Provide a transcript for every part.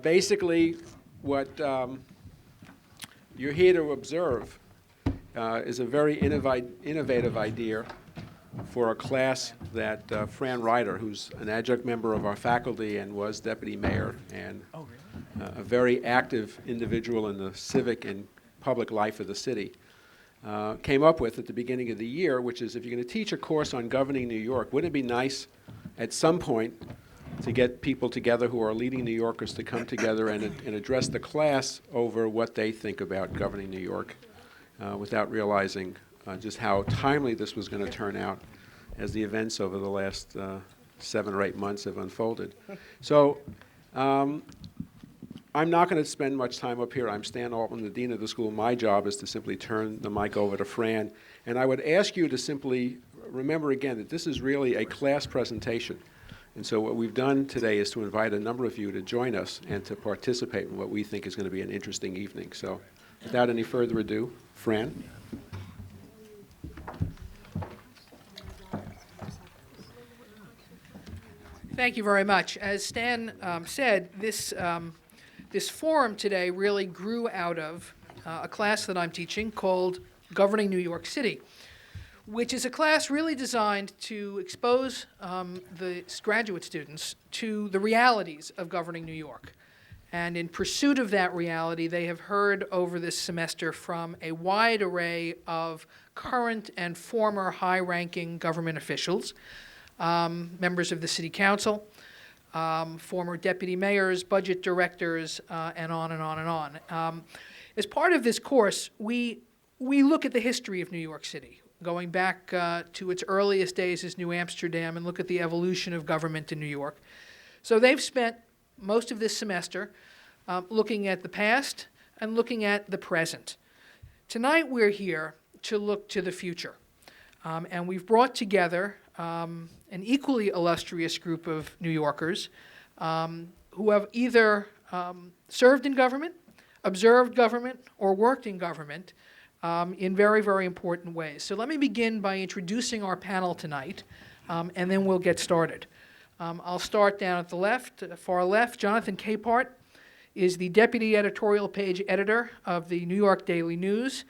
Basically, what you're here to observe is a very innovative idea for a class that Fran Ryder, who's an adjunct member of our faculty and was deputy mayor and a very active individual in the civic and public life of the city, came up with at the beginning of the year, which is, if you're going to teach a course on governing New York, wouldn't it be nice at some point to get people together who are leading New Yorkers to come together and address the class over what they think about governing New York without realizing just how timely this was going to turn out as the events over the last 7 or 8 months have unfolded. So I'm not going to spend much time up here. I'm Stan Altman, the dean of the school. My job is to simply turn the mic over to Fran. And I would ask you to simply remember again that this is really a class presentation. And so what we've done today is to invite a number of you to join us and to participate in what we think is going to be an interesting evening. So without any further ado, Fran. Thank you very much. As Stan said, this forum today really grew out of a class that I'm teaching called Governing New York City, which is a class really designed to expose the graduate students to the realities of governing New York. And in pursuit of that reality, they have heard over this semester from a wide array of current and former high-ranking government officials, members of the City Council, former deputy mayors, budget directors, and on and on and on. As part of this course, we look at the history of New York City, going back to its earliest days as New Amsterdam, and look at the evolution of government in New York. So they've spent most of this semester looking at the past and looking at the present. Tonight we're here to look to the future. And we've brought together an equally illustrious group of New Yorkers who have either served in government, observed government, or worked in government in very, very important ways. So let me begin by introducing our panel tonight, and then we'll get started. I'll start down at the left, far left. Jonathan Capehart is the deputy editorial page editor of the New York Daily News.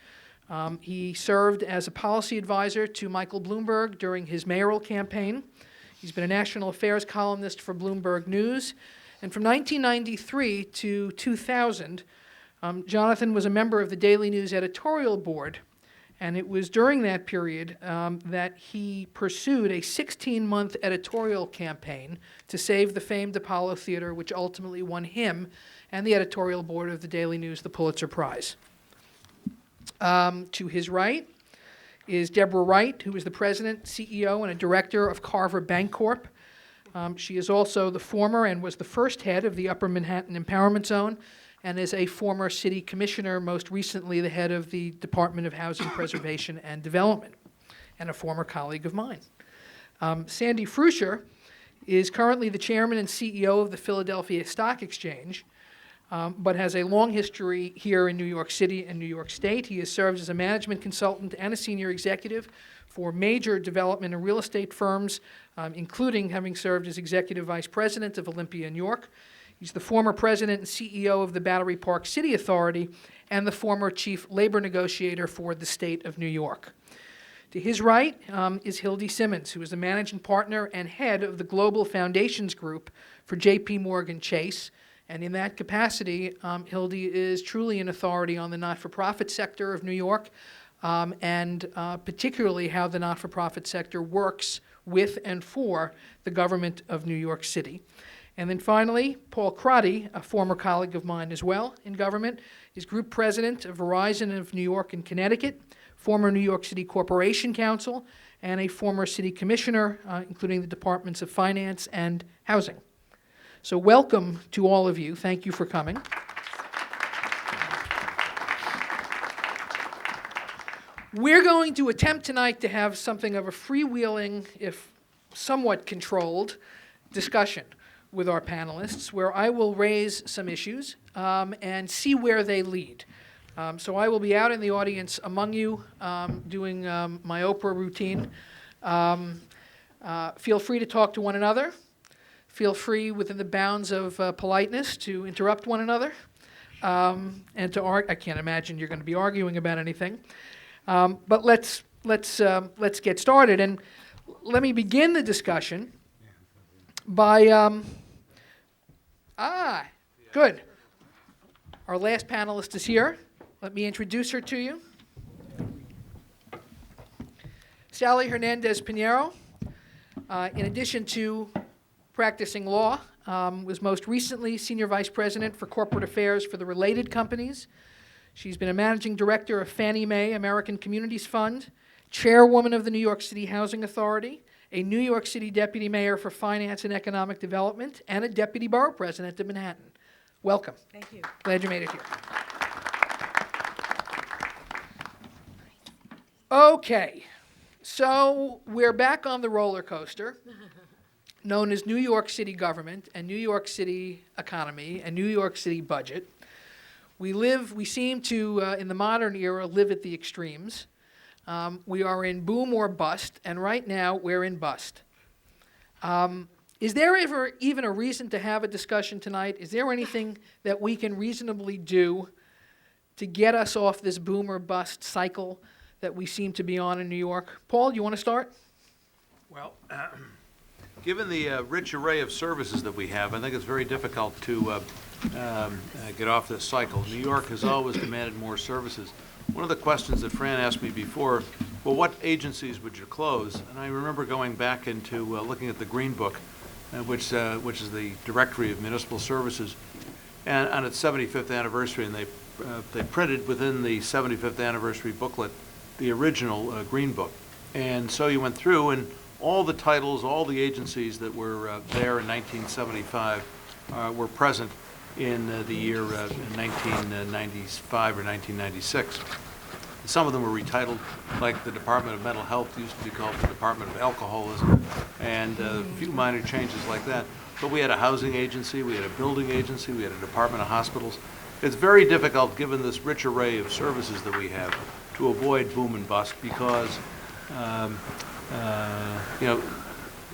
He served as a policy advisor to Michael Bloomberg during his mayoral campaign. He's been a national affairs columnist for Bloomberg News. And from 1993 to 2000, Jonathan was a member of the Daily News editorial board. And it was during that period that he pursued a 16-month editorial campaign to save the famed Apollo Theater, which ultimately won him and the editorial board of the Daily News the Pulitzer Prize. To his right is Deborah Wright, who is the president, CEO, and a director of Carver Bancorp. She is also the former and was the first head of the Upper Manhattan Empowerment Zone, and is a former city commissioner, most recently the head of the Department of Housing Preservation and Development, and a former colleague of mine. Sandy Fruscher is currently the chairman and CEO of the Philadelphia Stock Exchange, but has a long history here in New York City and New York State. He has served as a management consultant and a senior executive for major development and real estate firms, including having served as executive vice president of Olympia, New York. He's the former president and CEO of the Battery Park City Authority and the former chief labor negotiator for the state of New York. To his right is Hildy Simmons, who is the managing partner and head of the Global Foundations Group for J.P. Morgan Chase. And in that capacity, Hildy is truly an authority on the not-for-profit sector of New York, and particularly how the not-for-profit sector works with and for the government of New York City. And then finally, Paul Crotty, a former colleague of mine as well in government, is group president of Verizon of New York and Connecticut, former New York City Corporation Counsel, and a former city commissioner, including the Departments of Finance and Housing. So welcome to all of you. Thank you for coming. We're going to attempt tonight to have something of a freewheeling, if somewhat controlled, discussion with our panelists, where I will raise some issues and see where they lead. So I will be out in the audience among you doing my Oprah routine. Feel free to talk to one another. feel free within the bounds of politeness to interrupt one another. And to I can't imagine you're going to be arguing about anything. But let's get started. And let me begin the discussion by good. Our last panelist is here. Let me introduce her to you. Sally Hernandez Pinheiro, in addition to practicing law, was most recently Senior Vice President for Corporate Affairs for the Related Companies. She's been a Managing Director of Fannie Mae American Communities Fund, Chairwoman of the New York City Housing Authority, a New York City Deputy Mayor for Finance and Economic Development, and a Deputy Borough President of Manhattan. Welcome. Thank you. Glad you made it here. Okay, so we're back on the roller coaster known as New York City government and New York City economy and New York City budget. We seem to, in the modern era, live at the extremes. We are in boom or bust, and right now we're in bust. Is there ever even a reason to have a discussion tonight? Is there anything that we can reasonably do to get us off this boom or bust cycle that we seem to be on in New York? Paul, you want to start? Well, given the rich array of services that we have, I think it's very difficult to get off this cycle. New York has always demanded more services. One of the questions that Fran asked me before, well, what agencies would you close? And I remember going back into looking at the Green Book, which is the Directory of Municipal Services, and on its 75th anniversary, and they printed within the 75th anniversary booklet the original Green Book. And so you went through, and all the titles, all the agencies that were there in 1975 were present in the year 1995 or 1996. Some of them were retitled, like the Department of Mental Health used to be called the Department of Alcoholism, and a few minor changes like that. But we had a housing agency, we had a building agency, we had a Department of Hospitals. It's very difficult, given this rich array of services that we have, to avoid boom and bust because,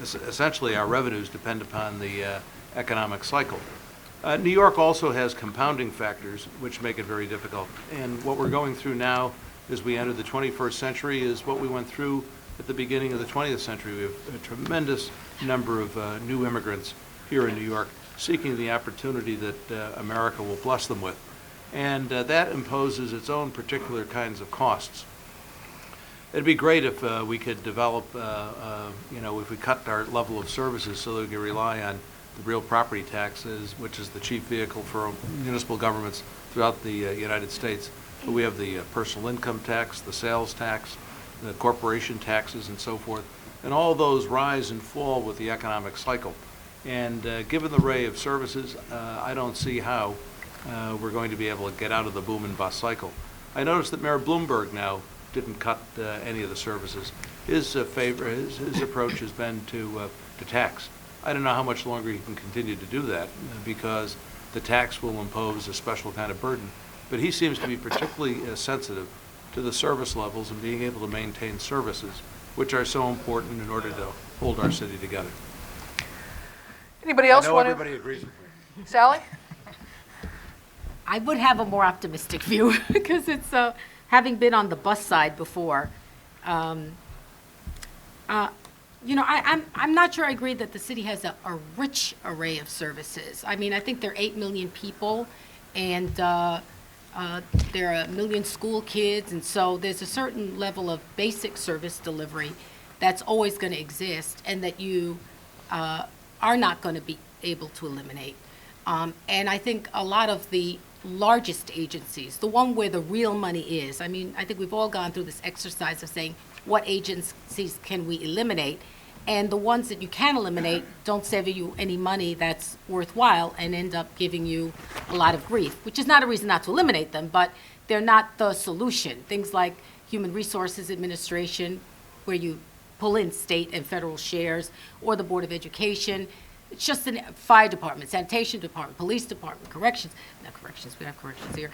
essentially our revenues depend upon the economic cycle. New York also has compounding factors which make it very difficult. And what we're going through now as we enter the 21st century is what we went through at the beginning of the 20th century. We have a tremendous number of new immigrants here in New York seeking the opportunity that America will bless them with. And that imposes its own particular kinds of costs. It'd be great if we could develop, if we cut our level of services so that we can rely on the real property taxes, which is the chief vehicle for municipal governments throughout the United States. But we have the personal income tax, the sales tax, the corporation taxes, and so forth. And all those rise and fall with the economic cycle. And given the array of services, I don't see how we're going to be able to get out of the boom and bust cycle. I noticed that Mayor Bloomberg now didn't cut any of the services. His approach has been to tax. I don't know how much longer he can continue to do that because the tax will impose a special kind of burden. But he seems to be particularly sensitive to the service levels and being able to maintain services, which are so important in order to hold our city together. Anybody else I know want everybody agrees with me. Sally? I would have a more optimistic view because it's, having been on the bus side before, I'm not sure I agree that the city has a rich array of services. I mean, I think there are 8 million people, and there are 1 million school kids, and so there's a certain level of basic service delivery that's always going to exist and that you are not going to be able to eliminate. And I think a lot of the largest agencies, the one where the real money is, I mean, I think we've all gone through this exercise of saying, what agencies can we eliminate? And the ones that you can eliminate don't save you any money that's worthwhile and end up giving you a lot of grief, which is not a reason not to eliminate them, but they're not the solution. Things like Human Resources Administration, where you pull in state and federal shares, or the Board of Education, it's just the fire department, sanitation department, police department, corrections, not corrections, we don't have corrections here.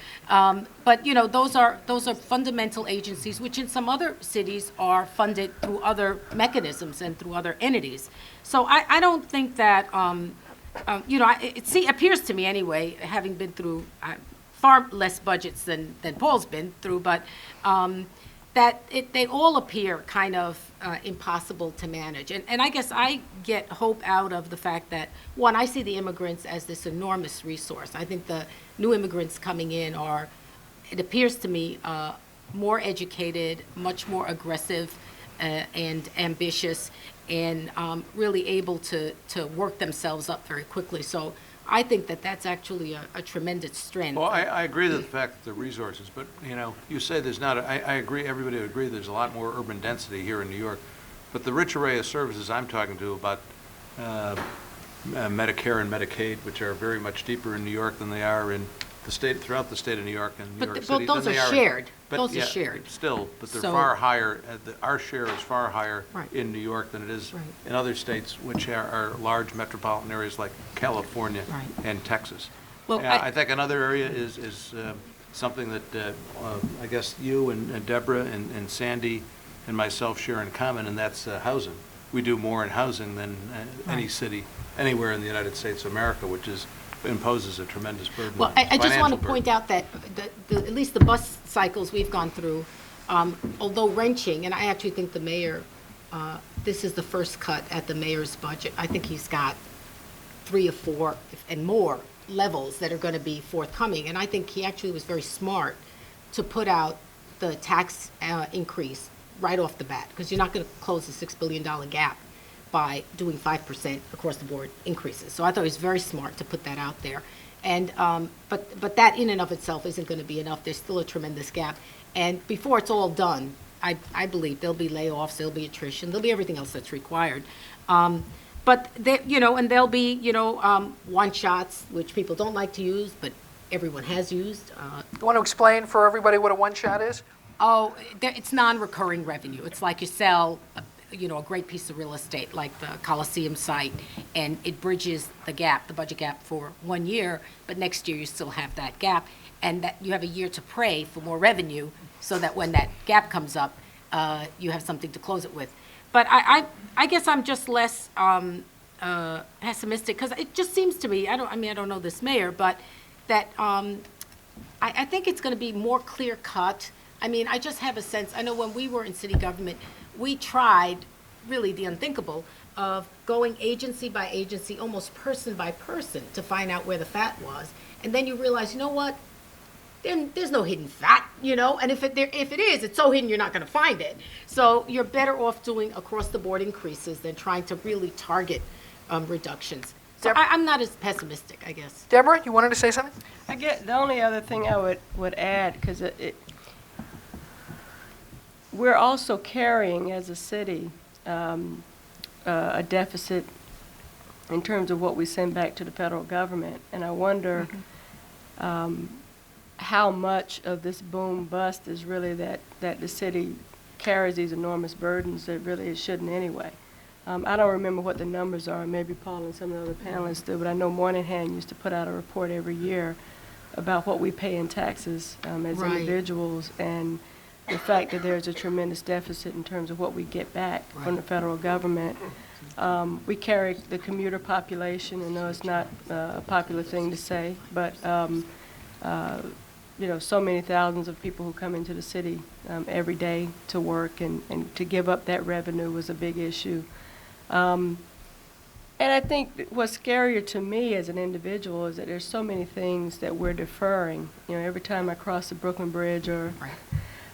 But, you know, those are fundamental agencies, which in some other cities are funded through other mechanisms and through other entities. So I don't think that, you know, it appears to me anyway, having been through far less budgets than Paul's been through, but that they all appear kind of impossible to manage. And I guess I get hope out of the fact that, one, I see the immigrants as this enormous resource. I think the new immigrants coming in are, it appears to me, more educated, much more aggressive and ambitious, and really able to work themselves up very quickly. So I think that that's actually a tremendous strength. Well, I agree with the fact that the resources, but, you know, you say there's not, I agree, everybody would agree there's a lot more urban density here in New York, but the rich array of services I'm talking to about Medicare and Medicaid, which are very much deeper in New York than they are in the state, throughout the state of New York and New York City. But those are shared. Those are yeah, shared. Still, but they're So- far higher, our share is far higher Right. in New York than it is Right. in other states, which are large metropolitan areas like California Right. and Texas. Well, I think another area is something that I guess you and Deborah and Sandy and myself share in common, and that's housing. We do more in housing than any Right. city anywhere in the United States of America, which imposes a tremendous burden. Well, I just want to financial point burden. out that at least the bus cycles we've gone through, although wrenching, and I actually think the mayor, this is the first cut at the mayor's budget. I think he's got 3 or 4 and more levels that are going to be forthcoming. And I think he actually was very smart to put out the tax increase right off the bat, because you're not going to close the $6 billion gap by doing 5% across the board increases. So I thought it was very smart to put that out there. And, but that in and of itself isn't going to be enough. There's still a tremendous gap. And before it's all done, I believe there'll be layoffs, there'll be attrition, there'll be everything else that's required. But, you know, and there'll be, you know, one-shots, which people don't like to use, but everyone has used. You want to explain for everybody what a one-shot is? It's non-recurring revenue. It's like you sell, you know, a great piece of real estate, like the Coliseum site, and it bridges the gap, the budget gap for 1 year, but next year you still have that gap, and that you have a year to pray for more revenue, so that when that gap comes up, you have something to close it with. But I guess I'm just less pessimistic, because it just seems to me, I don't know this mayor, but that I think it's going to be more clear-cut. I mean, I just have a sense, I know when we were in city government, we tried really the unthinkable of going agency by agency, almost person by person, to find out where the fat was. And then you realize, you know what? There's no hidden fat, you know, and if it is, it's so hidden you're not going to find it. So you're better off doing across-the-board increases than trying to really target reductions. So I'm not as pessimistic, I guess. Deborah, you wanted to say something? I get, the only other thing I would add, because we're also carrying, as a city, a deficit in terms of what we send back to the federal government. And I wonder how much of this boom bust is really that the city carries these enormous burdens that really it shouldn't anyway. I don't remember what the numbers are. Maybe Paul and some of the other panelists do, but I know Moynihan used to put out a report every year about what we pay in taxes as Right. individuals, and the fact that there's a tremendous deficit in terms of what we get back from the federal government. We carry the commuter population. I know it's not a popular thing to say, but you know, so many thousands of people who come into the city every day to work, and to give up that revenue was a big issue. And I think what's scarier to me as an individual is that there's so many things that we're deferring. You know, every time I cross the Brooklyn Bridge or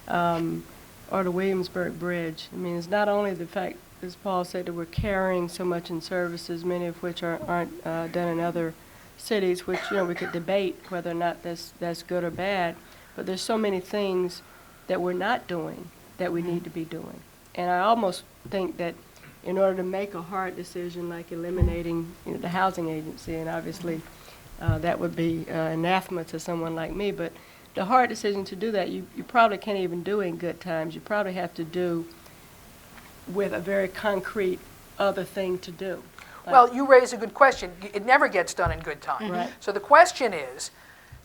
the Williamsburg Bridge, I mean, it's not only the fact, as Paul said, that we're carrying so much in services, many of which aren't done in other cities, which, you know, we could debate whether or not that's good or bad, but there's so many things that we're not doing that we need to be doing. And I almost think that in order to make a hard decision like eliminating, you know, the housing agency, and obviously that would be anathema to someone like me, but the hard decision to do that, you probably can't even do in good times. You probably have to do with a very concrete other thing to do. Well, you raise a good question. It never gets done in good time. Right. So the question is,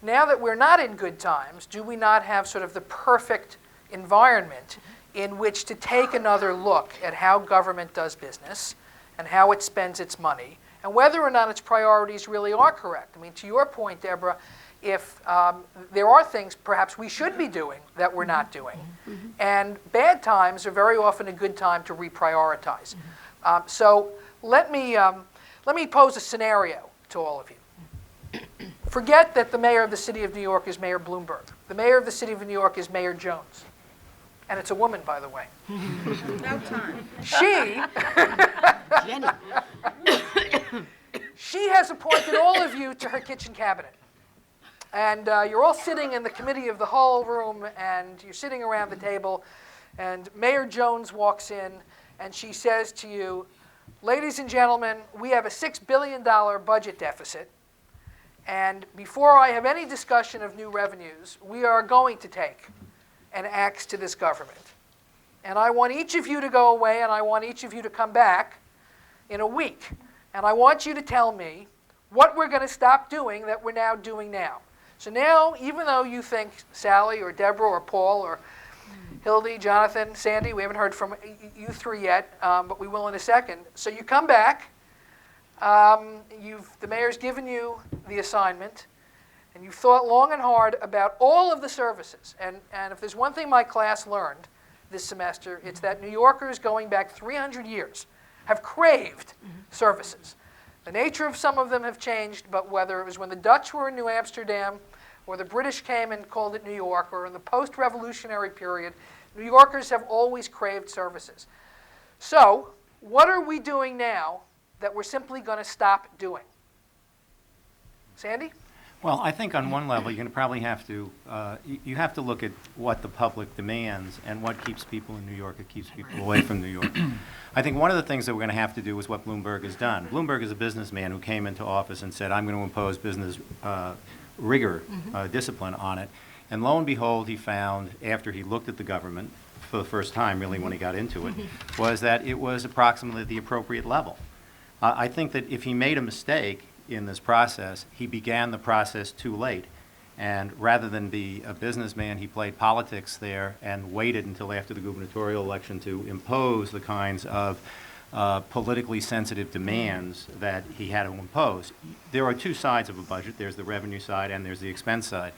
now that we're not in good times, do we not have sort of the perfect environment in which to take another look at how government does business and how it spends its money and whether or not its priorities really are correct? I mean, to your point, Deborah, if there are things perhaps we should be doing that we're not doing, and bad times are very often a good time to reprioritize. So let me pose a scenario to all of you. Forget that the mayor of the city of New York is Mayor Bloomberg. The mayor of the city of New York is Mayor Jones. And it's a woman, by the way. She Jenny. She has appointed all of you to her kitchen cabinet. And you're all sitting in the committee of the whole room, and you're sitting around the table, and Mayor Jones walks in, and she says to you, ladies and gentlemen, we have a $6 billion budget deficit, and before I have any discussion of new revenues, we are going to take an axe to this government. And I want each of you to go away, and I want each of you to come back in a week. And I want you to tell me what we're going to stop doing that we're now doing now. So now, even though you think Sally or Deborah or Paul or Hildy, Jonathan, Sandy, we haven't heard from you three yet, but we will in a second. So you come back, the mayor's given you the assignment, and you've thought long and hard about all of the services. And if there's one thing my class learned this semester, it's that New Yorkers going back 300 years have craved services. The nature of some of them have changed, but whether it was when the Dutch were in New Amsterdam, or the British came and called it New York, or in the post-revolutionary period, New Yorkers have always craved services. So, what are we doing now that we're simply going to stop doing? Sandy? Well, I think on one level, you're going to probably have to, you have to look at what the public demands and what keeps people in New York, it keeps people away from New York. I think one of the things that we're going to have to do is what Bloomberg has done. Bloomberg is a businessman who came into office and said, I'm going to impose business rigor, discipline on it. And lo and behold, he found, after he looked at the government for the first time, really when he got into it, was that it was approximately the appropriate level. I think that if he made a mistake in this process, he began the process too late. And rather than be a businessman, he played politics there and waited until after the gubernatorial election to impose the kinds of politically sensitive demands that he had to impose. There are two sides of a budget. There's the revenue side and there's the expense side.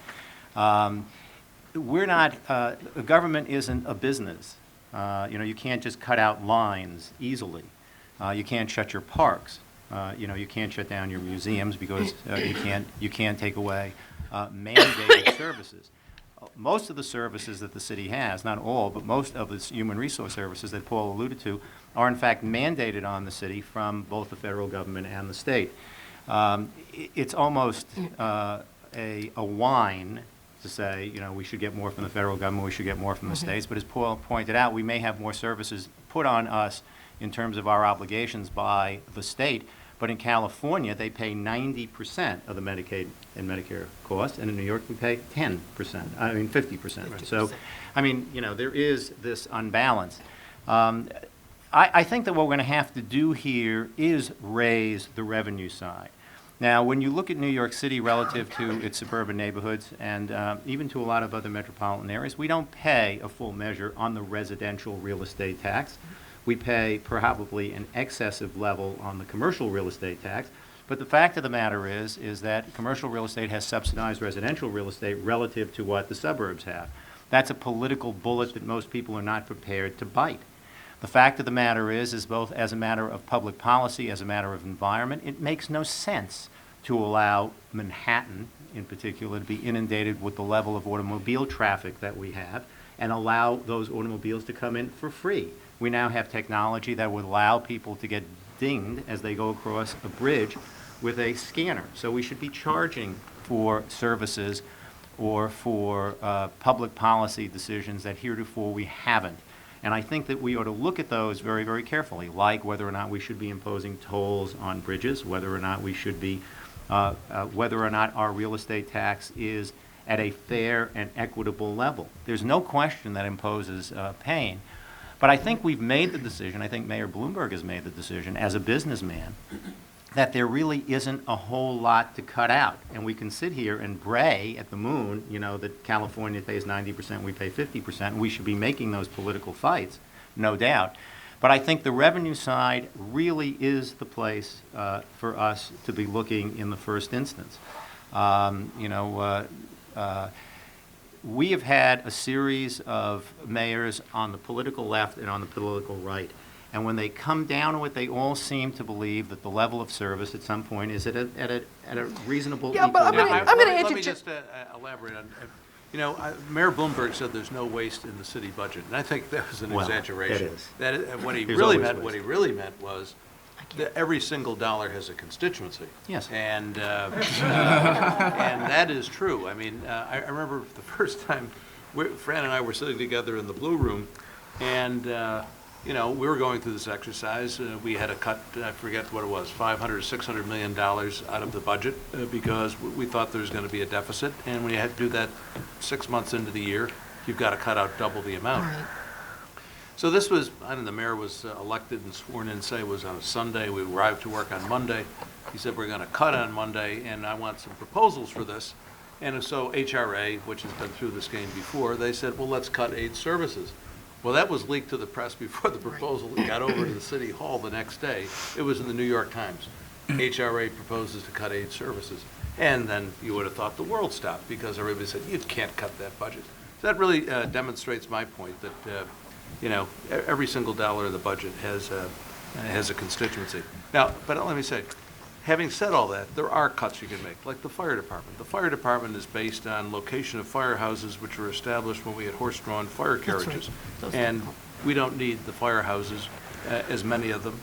We're not, the government isn't a business. You can't just cut out lines easily. You can't shut your parks. You can't shut down your museums because you can't take away mandated services. Most of the services that the city has, not all, but most of the human resource services that Paul alluded to, are in fact mandated on the city from both the federal government and the state. It's almost a whine to say, we should get more from the federal government, we should get more from the states, but as Paul pointed out, we may have more services put on us in terms of our obligations by the state. But in California, they pay 90% of the Medicaid and Medicare costs, and in New York, we pay 10%, 50%. So, there is this unbalance. I think that what we're going to have to do here is raise the revenue side. Now, when you look at New York City relative to its suburban neighborhoods and even to a lot of other metropolitan areas, we don't pay a full measure on the residential real estate tax. We pay probably an excessive level on the commercial real estate tax. But the fact of the matter is that commercial real estate has subsidized residential real estate relative to what the suburbs have. That's a political bullet that most people are not prepared to bite. The fact of the matter is both as a matter of public policy, as a matter of environment, it makes no sense to allow Manhattan, in particular, to be inundated with the level of automobile traffic that we have and allow those automobiles to come in for free. We now have technology that would allow people to get dinged as they go across a bridge with a scanner. So we should be charging for services or for public policy decisions that heretofore we haven't. And I think that we ought to look at those very, very carefully, like whether or not we should be imposing tolls on bridges, whether or not we should be, whether or not our real estate tax is at a fair and equitable level. There's no question that imposes pain. But I think we've made the decision, I think Mayor Bloomberg has made the decision as a businessman, that there really isn't a whole lot to cut out. And we can sit here and bray at the moon, you know, that California pays 90%, we pay 50%, and we should be making those political fights, no doubt. But I think the revenue side really is the place for us to be looking in the first instance. We have had a series of mayors on the political left and on the political right. And when they come down to it, they all seem to believe that the level of service at some point is at a reasonable Yeah, but I'm equilibrium. gonna Let me interject. just elaborate on, Mayor Bloomberg said there's no waste in the city budget, and I think that was an Well, exaggeration. it is. What he There's really always meant, waste. what he really meant was that every single dollar has a constituency. Yes. And and that is true. I mean, I remember the first time Fran and I were sitting together in the Blue Room, and we were going through this exercise. We had to cut, I forget what it was, $500, $600 million out of the budget because we thought there was going to be a deficit. And when you had to do that 6 months into the year, you've got to cut out double the amount. Right. So this was, I don't know, the mayor was elected and sworn in, say it was on a Sunday. We arrived to work on Monday. He said, we're going to cut on Monday, and I want some proposals for this. And so HRA, which has been through this game before, they said, well, let's cut aid services. Well, that was leaked to the press before the proposal got over to the city hall the next day. It was in the New York Times. HRA proposes to cut aid services. And then you would have thought the world stopped because everybody said, you can't cut that budget. So that really demonstrates my point that, every single dollar of the budget has a constituency. Now, but let me say, having said all that, there are cuts you can make, like the fire department. The fire department is based on location of firehouses which were established when we had horse-drawn fire carriages. And we don't need the firehouses, as many of them.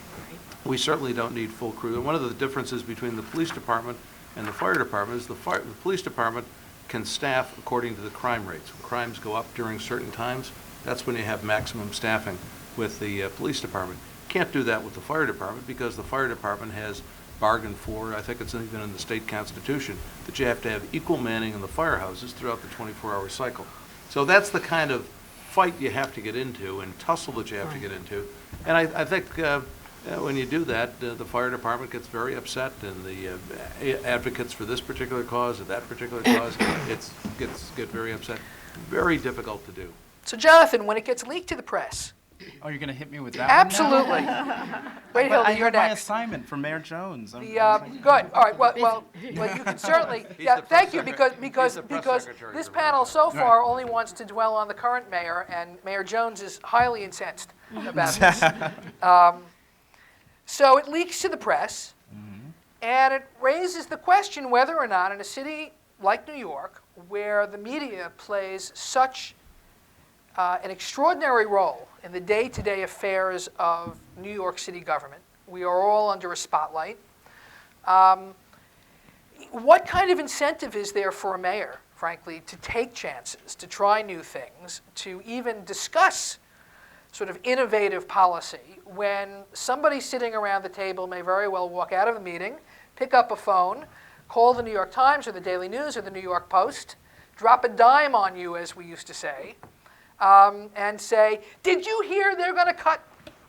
We certainly don't need full crew. And one of the differences between the police department and the fire department is the police department can staff according to the crime rates. When crimes go up during certain times, that's when you have maximum staffing with the police department. Can't do that with the fire department because the fire department has bargained for, I think it's even in the state constitution, that you have to have equal manning in the firehouses throughout the 24-hour cycle. So that's the kind of fight you have to get into and tussle that you have to get into. And I think when you do that, the fire department gets very upset, and the advocates for this particular cause or that particular cause get very upset. Very difficult to do. So Jonathan, when it gets leaked to the press, Oh, you're going to hit me with that one now? absolutely. Wait, But Hilda, I you're have my next. assignment from Mayor Jones. Good. All right. Well, you can certainly. He's Yeah. the press Thank you, secretary. because He's the press because secretary this for Mayor panel Jones. so far only wants to dwell on the current mayor, and Mayor Jones is highly incensed about this. So it leaks to the press, and it raises the question whether or not in a city like New York, where the media plays such an extraordinary role in the day-to-day affairs of New York City government. We are all under a spotlight. What kind of incentive is there for a mayor, frankly, to take chances, to try new things, to even discuss sort of innovative policy when somebody sitting around the table may very well walk out of a meeting, pick up a phone, call the New York Times or the Daily News or the New York Post, drop a dime on you, as we used to say, and say, did you hear they're going to cut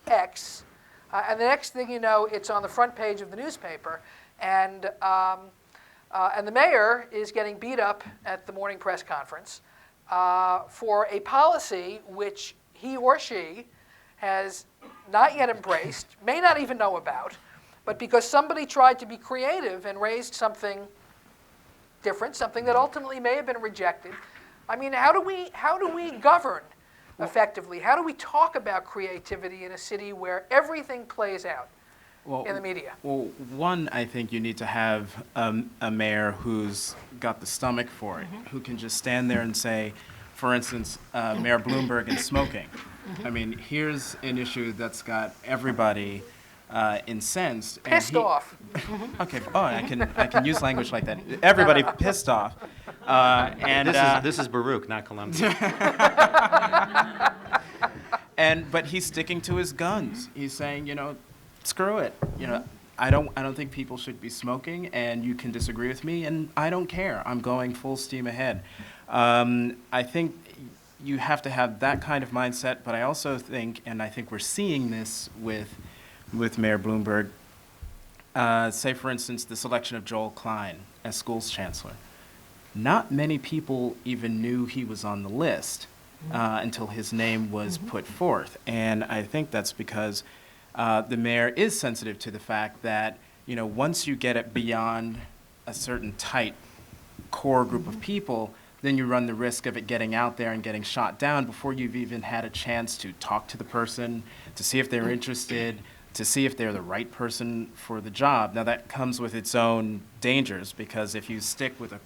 X? And the next thing you know, it's on the front page of the newspaper, and the mayor is getting beat up at the morning press conference for a policy which he or she has not yet embraced, may not even know about, but because somebody tried to be creative and raised something different, something that ultimately may have been rejected. I mean, how do we govern effectively? How do we talk about creativity in a city where everything plays out in the media? Well, one, I think you need to have a mayor who's got the stomach for it, who can just stand there and say, for instance, Mayor Bloomberg and smoking. I mean, here's an issue that's got everybody incensed. and Pissed off. Okay, I can use language like that. Everybody pissed off. And This is Baruch, not Columbia. But he's sticking to his guns. He's saying, screw it. I don't think people should be smoking, and you can disagree with me, and I don't care. I'm going full steam ahead. I think you have to have that kind of mindset, but I also think, and I think we're seeing this with Mayor Bloomberg, say, for instance, the selection of Joel Klein as schools chancellor. Not many people even knew he was on the list until his name was put forth. And I think that's because the mayor is sensitive to the fact that, you know, once you get it beyond a certain tight core group of people, then you run the risk of it getting out there and getting shot down before you've even had a chance to talk to the person, to see if they're interested, to see if they're the right person for the job. Now, that comes with its own dangers, because if you stick with a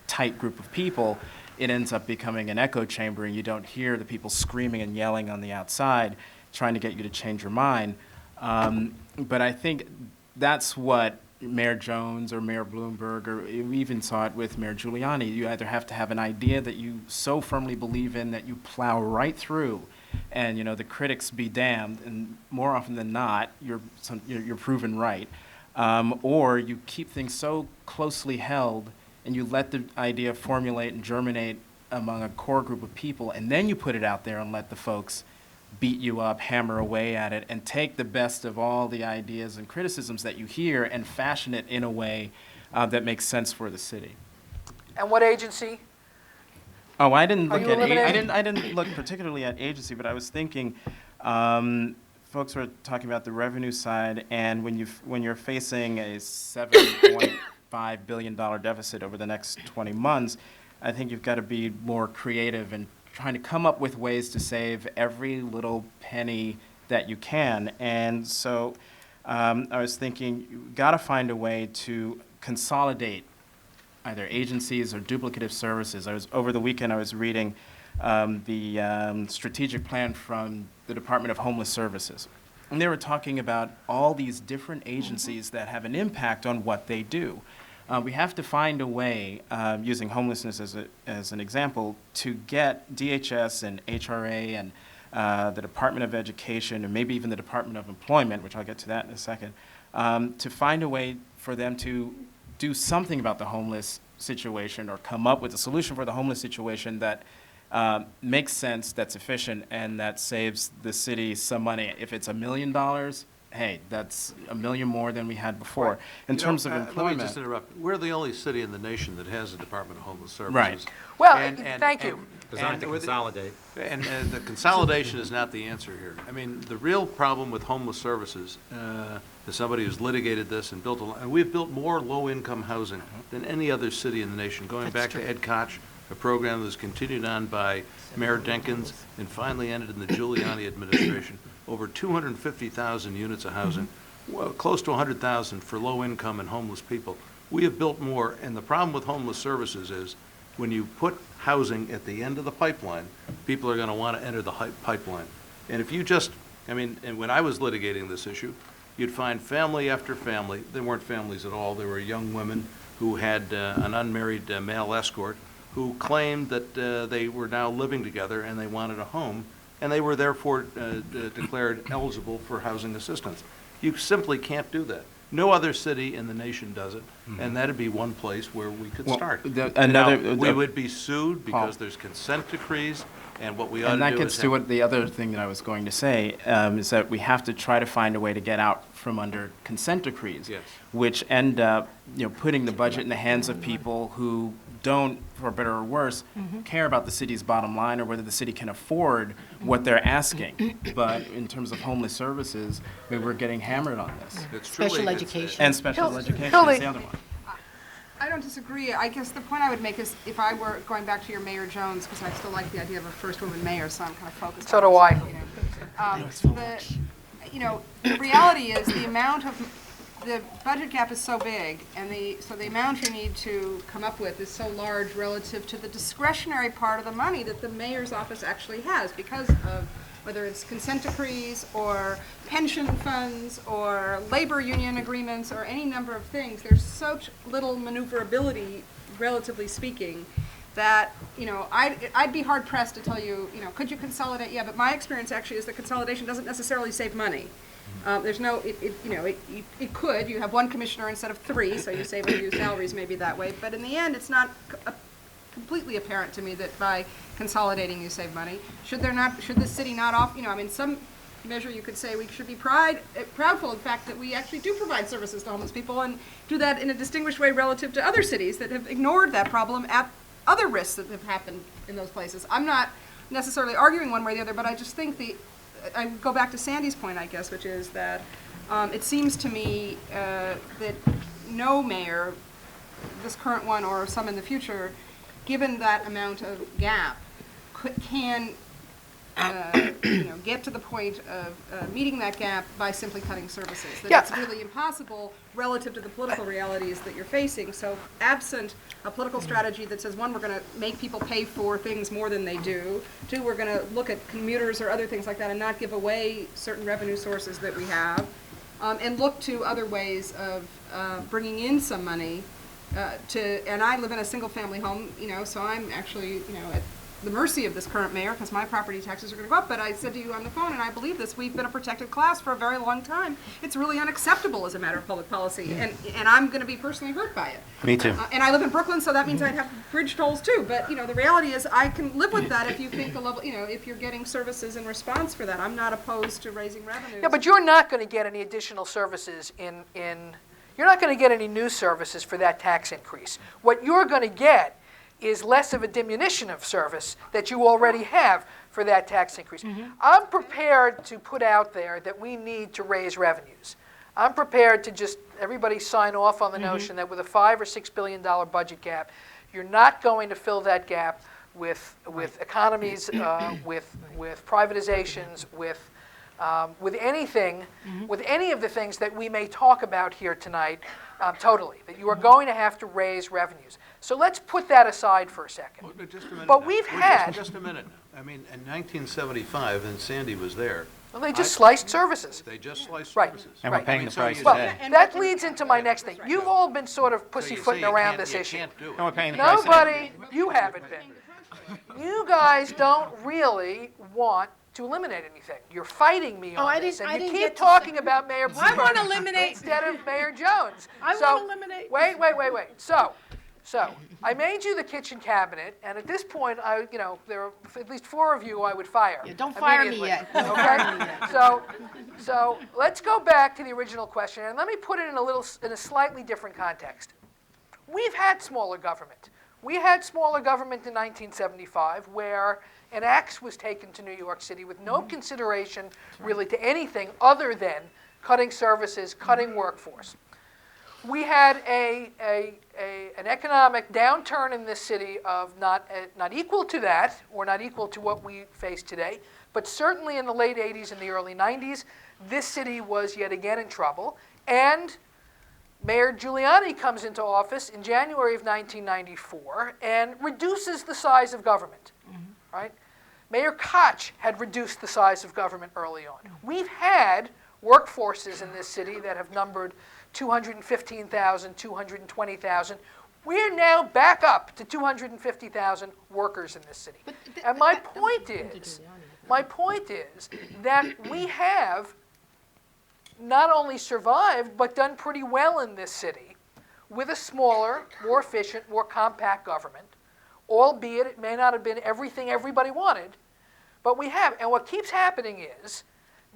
tight group of people, it ends up becoming an echo chamber, and you don't hear the people screaming and yelling on the outside trying to get you to change your mind. But I think that's what Mayor Jones or Mayor Bloomberg, or we even saw it with Mayor Giuliani. You either have to have an idea that you so firmly believe in that you plow right through, and, you know, the critics be damned, and more often than not, you're proven right. Or you keep things so closely held, and you let the idea formulate and germinate among a core group of people, and then you put it out there and let the folks beat you up, hammer away at it, and take the best of all the ideas and criticisms that you hear and fashion it in a way that makes sense for the city. And what agency? Oh, I didn't Are look you at eliminating- I didn't look particularly at agency, but I was thinking, folks were talking about the revenue side, and when you're facing a $7.5 billion deficit over the next 20 months, I think you've got to be more creative and trying to come up with ways to save every little penny that you can. And so I was thinking, you've got to find a way to consolidate either agencies or duplicative services. Over the weekend, I was reading the strategic plan from the Department of Homeless Services. And they were talking about all these different agencies that have an impact on what they do. We have to find a way, using homelessness as an example, to get DHS and HRA and the Department of Education and maybe even the Department of Employment, which I'll get to that in a second, to find a way for them to do something about the homeless situation, or come up with a solution for the homeless situation that makes sense, that's efficient, and that saves the city some money. If it's $1 million, hey, that's $1 million more than we had before. In terms of employment. Let me just interrupt. We're the only city in the nation that has a Department of Homeless Services. Right. Well, And- thank you. Designed to with- consolidate. And the consolidation is not the answer here. I mean, the real problem with homeless services, as somebody who's litigated this and and we've built more low-income housing than any other city in the nation, going back to Ed Koch, a program that was continued on by Mayor Jenkins and finally ended in the Giuliani administration. Over 250,000 units of housing, well, close to 100,000 for low-income and homeless people. We have built more, and the problem with homeless services is when you put housing at the end of the pipeline, people are going to want to enter the pipeline. And if you just, I mean, and when I was litigating this issue, you'd find family after family. They weren't families at all. They were young women who had an unmarried male escort who claimed that they were now living together and they wanted a home, and they were therefore declared eligible for housing assistance. You simply can't do that. No other city in the nation does it, and that'd be one place where we could Well, start. another- Now, we would be sued Paul. because there's consent decrees, and what we ought to do And is that gets to what the other thing that I was going to say, is that we have to try to find a way to get out from under consent decrees. Yes. Which end up, putting the budget in the hands of people who don't, for better or worse, care about the city's bottom line or whether the city can afford what they're asking. But in terms of homeless services, we're getting hammered on this. It's truly- Special it's- education. And special Hildy- education Hildy. is the other one. I don't disagree. I guess the point I would make is if I were going back to your Mayor Jones, because I still like the idea of a first woman mayor, so I'm kind of focused So on do this, I. The reality is the amount of, the budget gap is so big, and so the amount you need to come up with is so large relative to the discretionary part of the money that the mayor's office actually has, because of whether it's consent decrees or pension funds or labor union agreements or any number of things. There's such little maneuverability, relatively speaking, that, I'd be hard pressed to tell you, could you consolidate? Yeah, but my experience actually is that consolidation doesn't necessarily save money. There's no, it could, you have one commissioner instead of three, so you save a few salaries maybe that way, but in the end, it's not completely apparent to me that by consolidating you save money. Should the city not offer, you know, I mean, some measure you could say we should be proudful of the fact that we actually do provide services to homeless people and do that in a distinguished way relative to other cities that have ignored that problem at other risks that have happened in those places. I'm not necessarily arguing one way or the other, but I just think I go back to Sandy's point, I guess, which is that it seems to me that no mayor, this current one or some in the future, given that amount of gap, can get to the point of meeting that gap by simply cutting services. That Yeah. it's really impossible relative to the political realities that you're facing. So absent a political strategy that says, one, we're going to make people pay for things more than they do. Two, we're going to look at commuters or other things like that and not give away certain revenue sources that we have. And look to other ways of bringing in some money and I live in a single family home, so I'm actually, at the mercy of this current mayor because my property taxes are going to go up. But I said to you on the phone, and I believe this, we've been a protected class for a very long time. It's really unacceptable as a matter of public policy, and I'm going to be personally hurt by it. Me too. And I live in Brooklyn, so that means I'd have bridge tolls too. But, the reality is I can live with that if you think the level, if you're getting services in response for that. I'm not opposed to raising revenues. Yeah, but you're not going to get any additional services you're not going to get any new services for that tax increase. What you're going to get is less of a diminution of service that you already have for that tax increase. I'm prepared to put out there that we need to raise revenues. I'm prepared to just everybody sign off on the notion that with a $5 or $6 billion budget gap, you're not going to fill that gap with economies, with privatizations, with anything, with any of the things that we may talk about here tonight, totally, that you are going to have to raise revenues. So let's put that aside for a second. Well, just a minute But now. we've Well, had- Just a minute. I mean, in 1975, and Sandy was there. Well, they just sliced services. They just sliced Right. services. And we're Right. paying I mean, the so price you- Well, today. that leads into my next thing. You've all been sort of So you say pussyfooting you around can't- this you issue. can't do it. And we're paying the price today. Nobody, you haven't been. You guys don't really want to eliminate anything. You're fighting me Oh, on I this, didn't- I and you didn't keep get to talking say- about Mayor I Bloomberg wanna eliminate- instead of Mayor Jones. I So- wanna eliminate- Wait. So I made you the kitchen cabinet, and at this point, there are at least 4 of you I would fire. Yeah, don't fire me immediately. yet. Don't fire me Okay? yet. So let's go back to the original question, and let me put it in a slightly different context. We've had smaller government. We had smaller government in 1975, where an axe was taken to New York City with no consideration really to anything other than cutting services, cutting workforce. We had an economic downturn in this city of not equal to that, or not equal to what we face today, but certainly in the late 80s and the early 90s, this city was yet again in trouble. And Mayor Giuliani comes into office in January of 1994 and reduces the size of government, right? Mayor Koch had reduced the size of government early on. We've had workforces in this city that have numbered 215,000, 220,000. We're now back up to 250,000 workers in this city. And my point is that we have not only survived, but done pretty well in this city with a smaller, more efficient, more compact government, albeit it may not have been everything everybody wanted, but we have. And what keeps happening is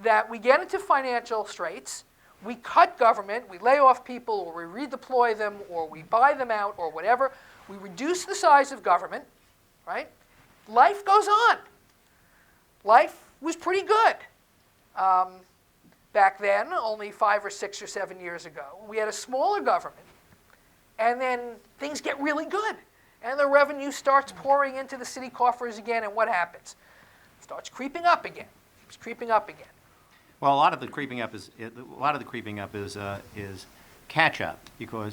that we get into financial straits, we cut government, we lay off people, or we redeploy them, or we buy them out, or whatever. We reduce the size of government, right? Life goes on. Life was pretty good. Back then, only 5 or 6 or 7 years ago, we had a smaller government, and then things get really good, and the revenue starts pouring into the city coffers again, and what happens? It starts creeping up again. It's creeping up again. Well, a lot of the creeping up is catch up,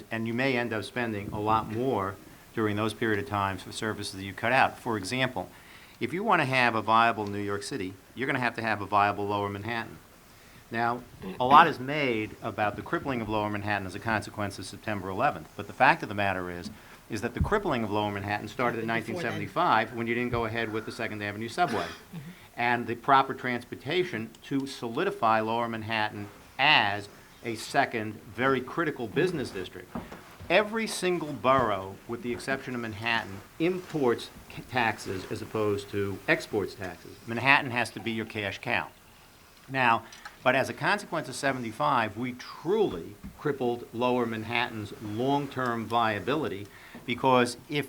and you may end up spending a lot more during those period of times for services that you cut out. For example, if you want to have a viable New York City, you're going to have a viable Lower Manhattan. Now, a lot is made about the crippling of Lower Manhattan as a consequence of September 11th, but the fact of the matter is that the crippling of Lower Manhattan started in 1975 when you didn't go ahead with the Second Avenue subway and the proper transportation to solidify Lower Manhattan as a second very critical business district. Every single borough, with the exception of Manhattan, imports taxes as opposed to exports taxes. Manhattan has to be your cash cow. Now, but as a consequence of 75, we truly crippled Lower Manhattan's long-term viability, because if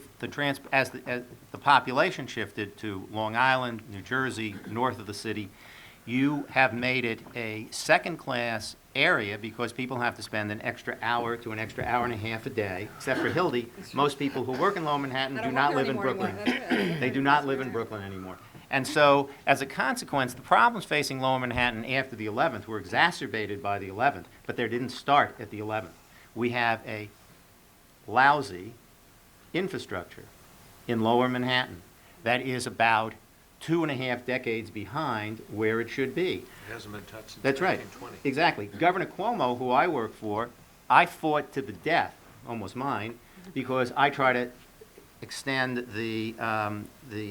as the population shifted to Long Island, New Jersey, north of the city, you have made it a second-class area because people have to spend an extra hour to an extra hour and a half a day, except for Hildy. Most people who work in Lower Manhattan do not live in Brooklyn. They do not live in Brooklyn anymore. And so, as a consequence, the problems facing Lower Manhattan after the 11th were exacerbated by the 11th, but they didn't start at the 11th. We have a lousy infrastructure in Lower Manhattan that is about 2.5 decades behind where it should be. It hasn't been touched since That's right. 1920. Exactly. Governor Cuomo, who I work for, I fought to the death, almost mine, because I try to extend the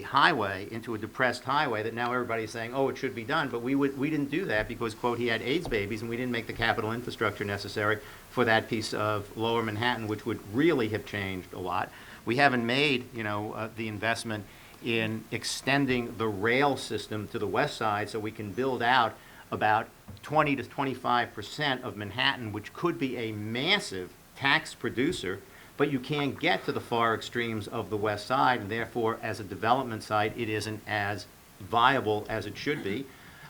highway into a depressed highway that now everybody's saying, oh, it should be done. But we didn't do that because, quote, he had AIDS babies, and we didn't make the capital infrastructure necessary for that piece of Lower Manhattan, which would really have changed a lot. We haven't made, the investment in extending the rail system to the west side so we can build out about 20 to 25% of Manhattan, which could be a massive tax producer, but you can't get to the far extremes of the west side, and therefore, as a development site, it isn't as viable as it should be.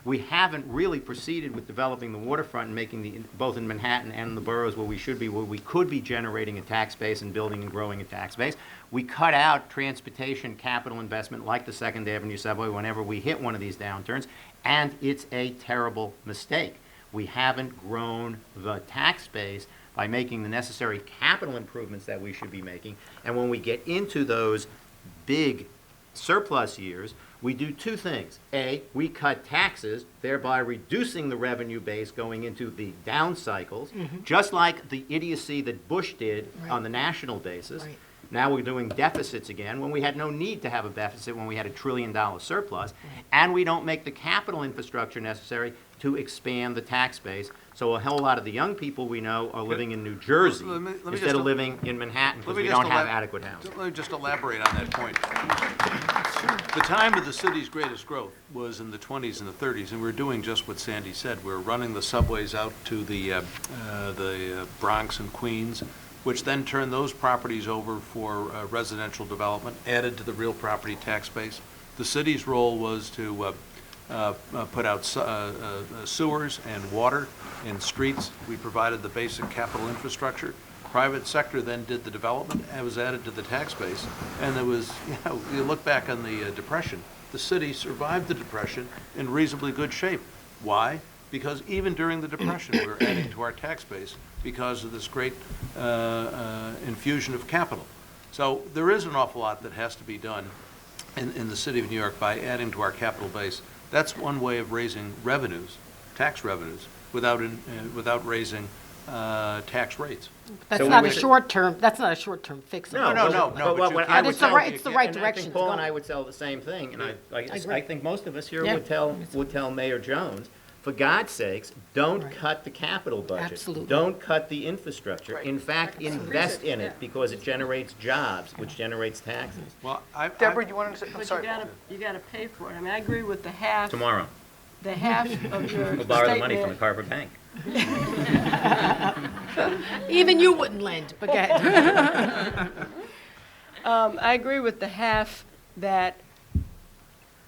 We haven't really proceeded with developing the waterfront and making both in Manhattan and in the boroughs where we should be, where we could be generating a tax base and building and growing a tax base. We cut out transportation capital investment like the 2nd Avenue subway whenever we hit one of these downturns, and it's a terrible mistake. We haven't grown the tax base by making the necessary capital improvements that we should be making. And when we get into those big surplus years, we do two things. A, we cut taxes, thereby reducing the revenue base going into the down cycles, just like the idiocy that Bush did on the national basis. Right. Now we're doing deficits again when we had no need to have a deficit when we had $1 trillion surplus. And we don't make the capital infrastructure necessary to expand the tax base. So a whole lot of the young people we know are living in New Jersey Let me instead just- of living in Manhattan because Let me we just don't have elab- adequate housing. Let me just elaborate on that point. The time of the city's greatest growth was in the 20s and the 30s, and we were doing just what Sandy said. We were running the subways out to the Bronx and Queens, which then turned those properties over for residential development, added to the real property tax base. The city's role was to put out sewers and water and streets. We provided the basic capital infrastructure. Private sector then did the development and was added to the tax base. And there was, you look back on the Depression, the city survived the Depression in reasonably good shape. Why? Because even during the Depression, we were adding to our tax base because of this great infusion of capital. So there is an awful lot that has to be done in the city of New York by adding to our capital base. That's one way of raising revenues, tax revenues, without raising tax rates. That's So not we a would- short-term, that's not a short-term fix. No, but but what you I can't- would It's the tell- right- it's the right and direction I think to Paul go. and I would tell the same thing, and I agree. think most of us here Yeah. would tell Mayor Jones, for God's sakes, don't Right. cut the capital budget. Absolutely. Don't cut the infrastructure. Right. In fact, invest in it because it generates jobs, which generates taxes. Well, Deborah, you wanted to say, I'm But sorry. you gotta pay for it. I mean, I agree with the half Tomorrow, of your we'll borrow the money from the statement. Carver Bank. Even you wouldn't lend, but go ahead. I agree with the half that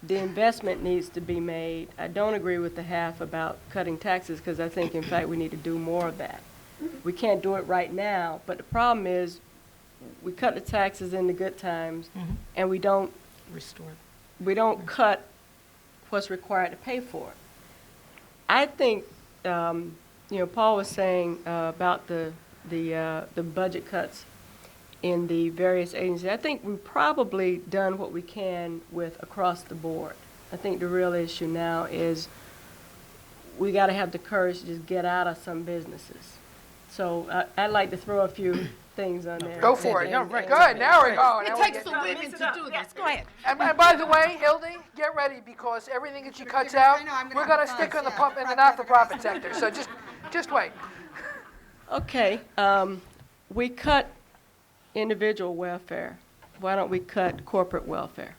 the investment needs to be made. I don't agree with the half about cutting taxes, because I think, in fact, we need to do more of that. We can't do it right now, but the problem is, we cut the taxes in the good times, and we don't Restore. cut what's required to pay for it. I think, Paul was saying about the budget cuts in the various agencies. I think we've probably done what we can with across the board. I think the real issue now is we got to have the courage to just get out of some businesses. So I'd like to throw a few things on there. Go for it. And- Good, and- now we're going. It Now we're takes getting- the women to do this. Go ahead. And by the way, Hildy, get ready, because everything that she cuts out, I know, I'm gonna we're gonna have stick fun, on the yeah. pump in the not-for-profit sector, so just wait. Okay, we cut individual welfare, why don't we cut corporate welfare?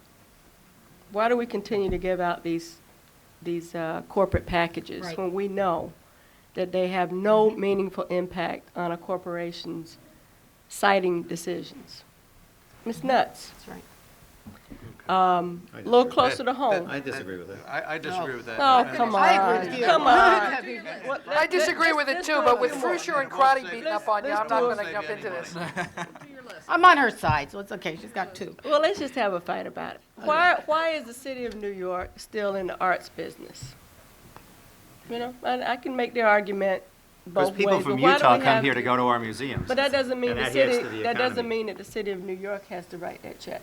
Why do we continue to give out these corporate packages Right. when we know that they have no meaningful impact on a corporation's siting decisions? It's nuts. That's right. A little closer to home. I disagree with that. I disagree with that. Oh, And- come I agree with on, you. come on. I disagree with it too, but with Frusher and Karate beating up on you, I'm not going to jump into this. I'm on her side, so it's okay. She's got two. Well, let's just have a fight about it. Why is the city of New York still in the arts business? You know, I can make the argument Because both people ways. from but why do Utah we come have- here to go to our museums. But that doesn't mean And the that adds city, to the that doesn't economy. mean that the city of New York has to write that check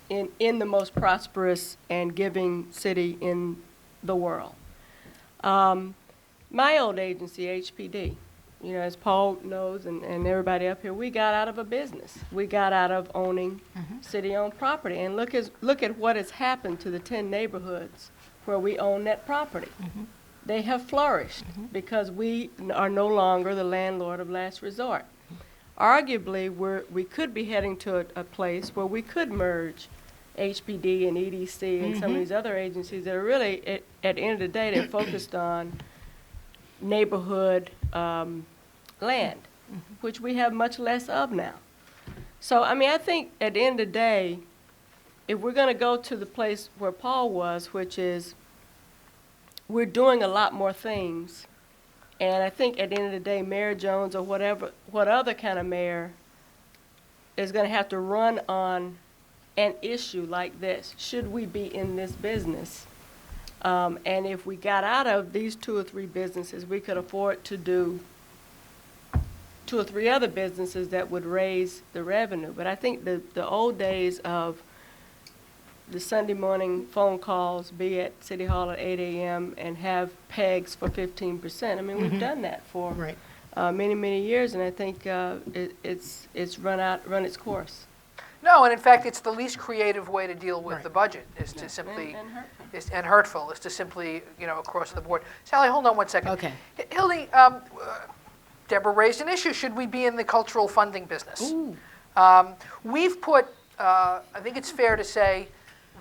in the most prosperous and giving city in the world. My old agency, HPD, you know, as Paul knows and everybody up here, we got out of a business. We got out of owning city-owned property. And look at what has happened to the 10 neighborhoods where we own that property. They have flourished because we are no longer the landlord of last resort. Arguably, we could be heading to a place where we could merge HPD and EDC and some of these other agencies that are really, at the end of the day, they're focused on neighborhood land, which we have much less of now. So, I mean, I think at the end of the day, if we're going to go to the place where Paul was, which is we're doing a lot more things, and I think at the end of the day, Mayor Jones or what other kind of mayor is going to have to run on an issue like this. Should we be in this business? And if we got out of these 2 or 3 businesses, we could afford to do 2 or 3 other businesses that would raise the revenue. But I think the old days of the Sunday morning phone calls, be at City Hall at 8 a.m. and have pegs for 15%. I mean, we've done that for Right. many, many years, and I think it's run its course. No, and in fact, it's the least creative way to deal with the budget, is to simply, and hurtful, is to simply, you know, across the board. Sally, hold on one second. Okay. Hildy, Deborah raised an issue. Should we be in the cultural funding business? We've put, I think it's fair to say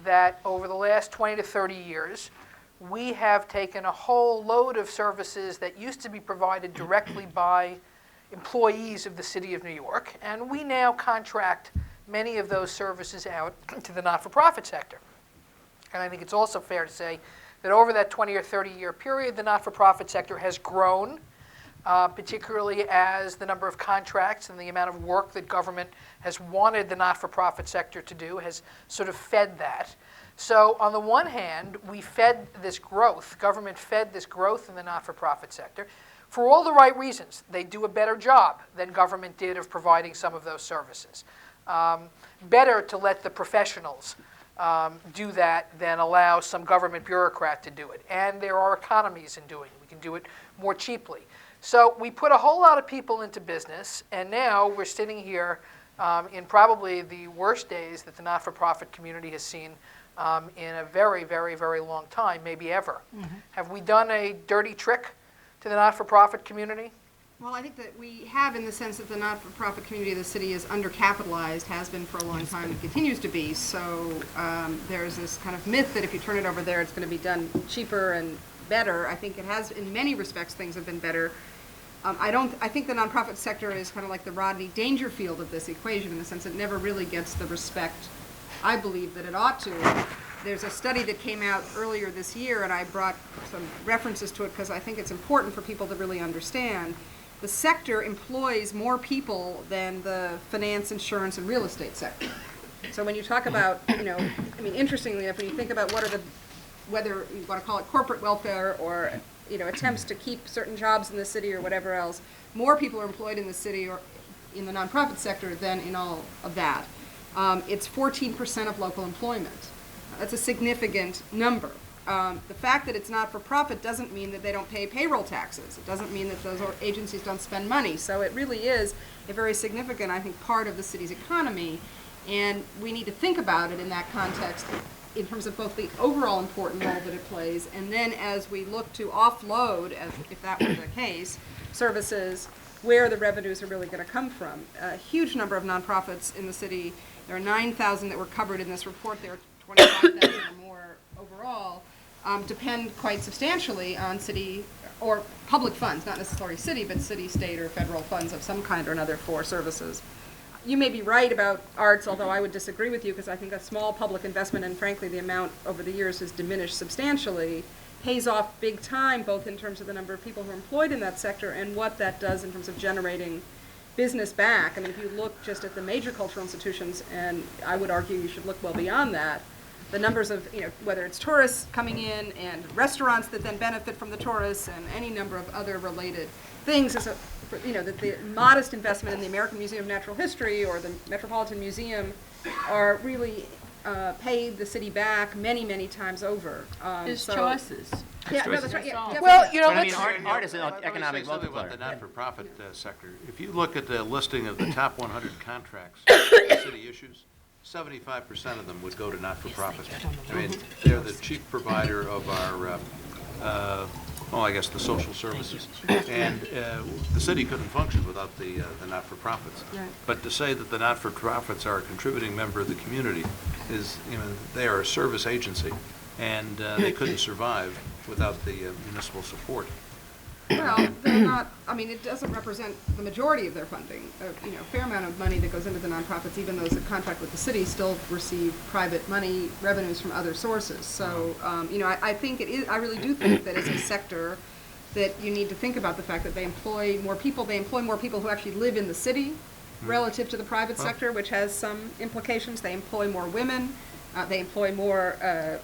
that over the last 20 to 30 years, we have taken a whole load of services that used to be provided directly by employees of the City of New York, and we now contract many of those services out to the not-for-profit sector. And I think it's also fair to say that over that 20 or 30-year period, the not-for-profit sector has grown, particularly as the number of contracts and the amount of work that government has wanted the not-for-profit sector to do has sort of fed that. So on the one hand, we fed this growth, government fed this growth in the not-for-profit sector for all the right reasons. They do a better job than government did of providing some of those services. Better to let the professionals do that than allow some government bureaucrat to do it. And there are economies in doing it. We can do it more cheaply. So we put a whole lot of people into business, and now we're sitting here in probably the worst days that the not-for-profit community has seen in a very, very, very long time, maybe ever. Have we done a dirty trick to the not-for-profit community? Well, I think that we have, in the sense that the not-for-profit community of the city is undercapitalized, has been for a long time, and continues to be. So there's this kind of myth that if you turn it over there, it's going to be done cheaper and better. I think it has, in many respects, things have been better. I think the nonprofit sector is kind of like the Rodney Dangerfield of this equation, in the sense it never really gets the respect I believe that it ought to. There's a study that came out earlier this year, and I brought some references to it because I think it's important for people to really understand. The sector employs more people than the finance, insurance, and real estate sector. So when you talk about, you know, I mean, interestingly enough, when you think about whether you want to call it corporate welfare or, you know, attempts to keep certain jobs in the city or whatever else, more people are employed in the city or in the nonprofit sector than in all of that. It's 14% of local employment. That's a significant number. The fact that it's not for profit doesn't mean that they don't pay payroll taxes. It doesn't mean that those agencies don't spend money. So it really is a very significant, I think, part of the city's economy. And we need to think about it in that context in terms of both the overall important role that it plays, and then as we look to offload, as if that were the case, services where the revenues are really going to come from. A huge number of nonprofits in the city. There are 9,000 that were covered in this report. There are 25,000 or more overall. Depend quite substantially on city or public funds, not necessarily city, but city, state, or federal funds of some kind or another for services. You may be right about arts, although I would disagree with you because I think a small public investment, and frankly the amount over the years has diminished substantially, pays off big time, both in terms of the number of people who are employed in that sector and what that does in terms of generating business back. I mean, if you look just at the major cultural institutions, and I would argue you should look well beyond that, the numbers of, whether it's tourists coming in and restaurants that then benefit from the tourists and any number of other related things, that the modest investment in the American Museum of Natural History or the Metropolitan Museum are really paid the city back many, many times over. There's choices. Yeah, no, that's right. Yeah, definitely. Well, But I mean, let's, art is an Let me economic say something about multiplier. the not-for-profit sector. If you look at the listing of the top 100 contracts the city issues, 75% of them would go to not-for-profit. I mean, they're the chief provider of our, I guess the social services. And the city couldn't function without the not-for-profits. Right. But to say that the not-for-profits are a contributing member of the community is, they are a service agency, and they couldn't survive without the municipal support. Well, they're not, it doesn't represent the majority of their funding. A fair amount of money that goes into the nonprofits, even those that contract with the city, still receive private money revenues from other sources. So, I think it is, I really do think that as a sector that you need to think about the fact that they employ more people. They employ more people who actually live in the city relative to the private sector, which has some implications. They employ more women. They employ more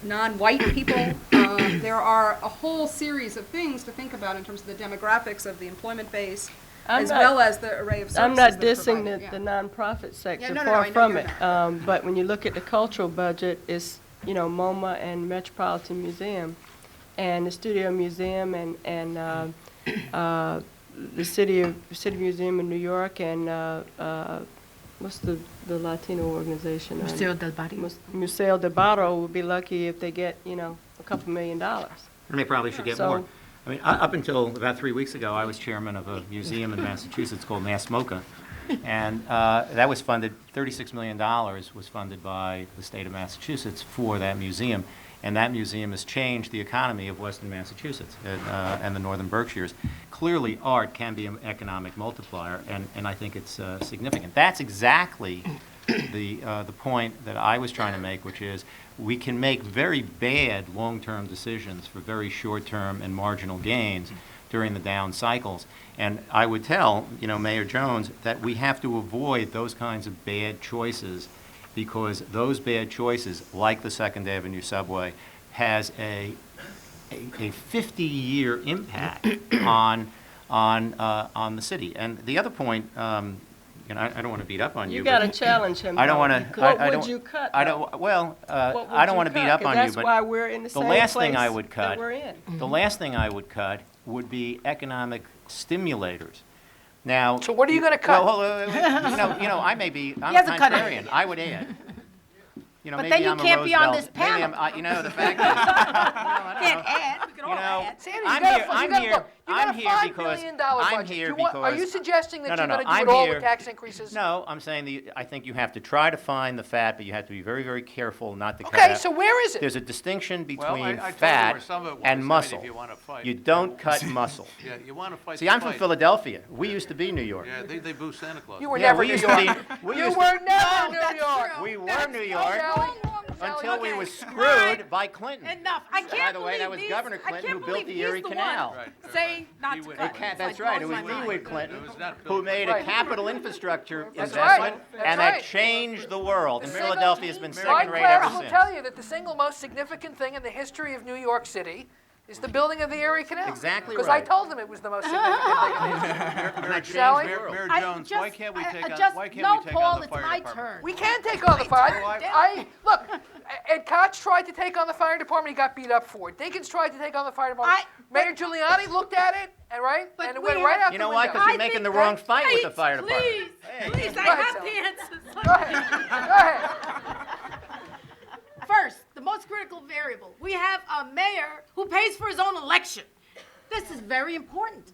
non-white people. There are a whole series of things to think about in terms of the demographics of the employment base, well as the array of services. I'm not that are dissing provided. the nonprofit sector, no, I far know from you're it. not. But when you look at the cultural budget, it's, MoMA and Metropolitan Museum, and the Studio Museum, and the City Museum in New York, and what's the Latino organization? Museo del Barrio. Museo del Barrio will be lucky if they get, a couple $1 million. And they probably should get So- more. I mean, up until about 3 weeks ago, I was chairman of a museum in Massachusetts called Mass MoCA, and that was funded, $36 million was funded by the state of Massachusetts for that museum, and that museum has changed the economy of Western Massachusetts and the Northern Berkshires. Clearly, art can be an economic multiplier, and I think it's significant. That's exactly the point that I was trying to make, which is we can make very bad long-term decisions for very short-term and marginal gains during the down cycles. And I would tell, Mayor Jones, that we have to avoid those kinds of bad choices, because those bad choices, like the Second Avenue subway, has a 50-year impact on the city. And the other point, I don't want to beat up on you. You got to challenge him. I don't want though. to. What would you cut? I though? don't. Well, What would I don't you want to beat cut? up 'Cause on you, that's but why we're in the same last thing place I would cut. that we're in. the last thing I would cut would be economic stimulators. Now. So what are you gonna cut? Well, I may be. I'm hasn't cut contrarian. I would add. But maybe then you I'm a can't be on Roosevelt. this panel. Maybe the fact is, I don't know. Can't add. We can all add. Sandy, I'm you here- got a, I'm you got here- a, look, you got I'm a here $5 because- million I'm budget. here Do you want, are you because- suggesting that No, you're no, going to no, do I'm it all here- with tax increases? No, I'm saying I think you have to try to find the fat, but you have to be very, very careful not to cut Okay, out. so where is it? There's a distinction Well, between I told you fat where some of it was. and muscle. If you want to fight. You don't cut muscle. Yeah, you want to fight. See, the I'm from fight. Philadelphia. We used to be New York. Yeah, they boo Santa Claus. You were Yeah, never we New used to York. be- we You used to- were never New York. We were New York Sally, until we okay. were screwed Right. by Clinton. Enough. I can't By the way, believe that was these- Governor I Clinton can't who built believe the Erie he's the Canal. one Right. saying not He to would- cut. That's It's right. like It was blowing my me mind. with Clinton It was not who built. made Right. a capital infrastructure That's investment, right. That's and right. that changed the world. And The Philadelphia has been My second rate class ever will since. tell you that the single most significant thing in the history of New York City is the building of the Erie Canal. Exactly Because right. I told them it was the most significant thing in the history. And that changed Sally? the world. Mayor I Jones, just- why can't we I- take I on, just- why can't no, we take Paul, on the it's fire my department? turn. We can take on the fire. Look, Ed Koch tried to take on the fire department. He got beat up for it. Dinkins tried to take on the fire department. Mayor Giuliani looked at it, and But and it we went have- right out You the know window. why? Because you're making the wrong fight with the fire department. Please, please, I Go ahead, have Sally. the answers. Go ahead. Go ahead. First, the most critical variable. We have a mayor who pays for his own election. This is very important.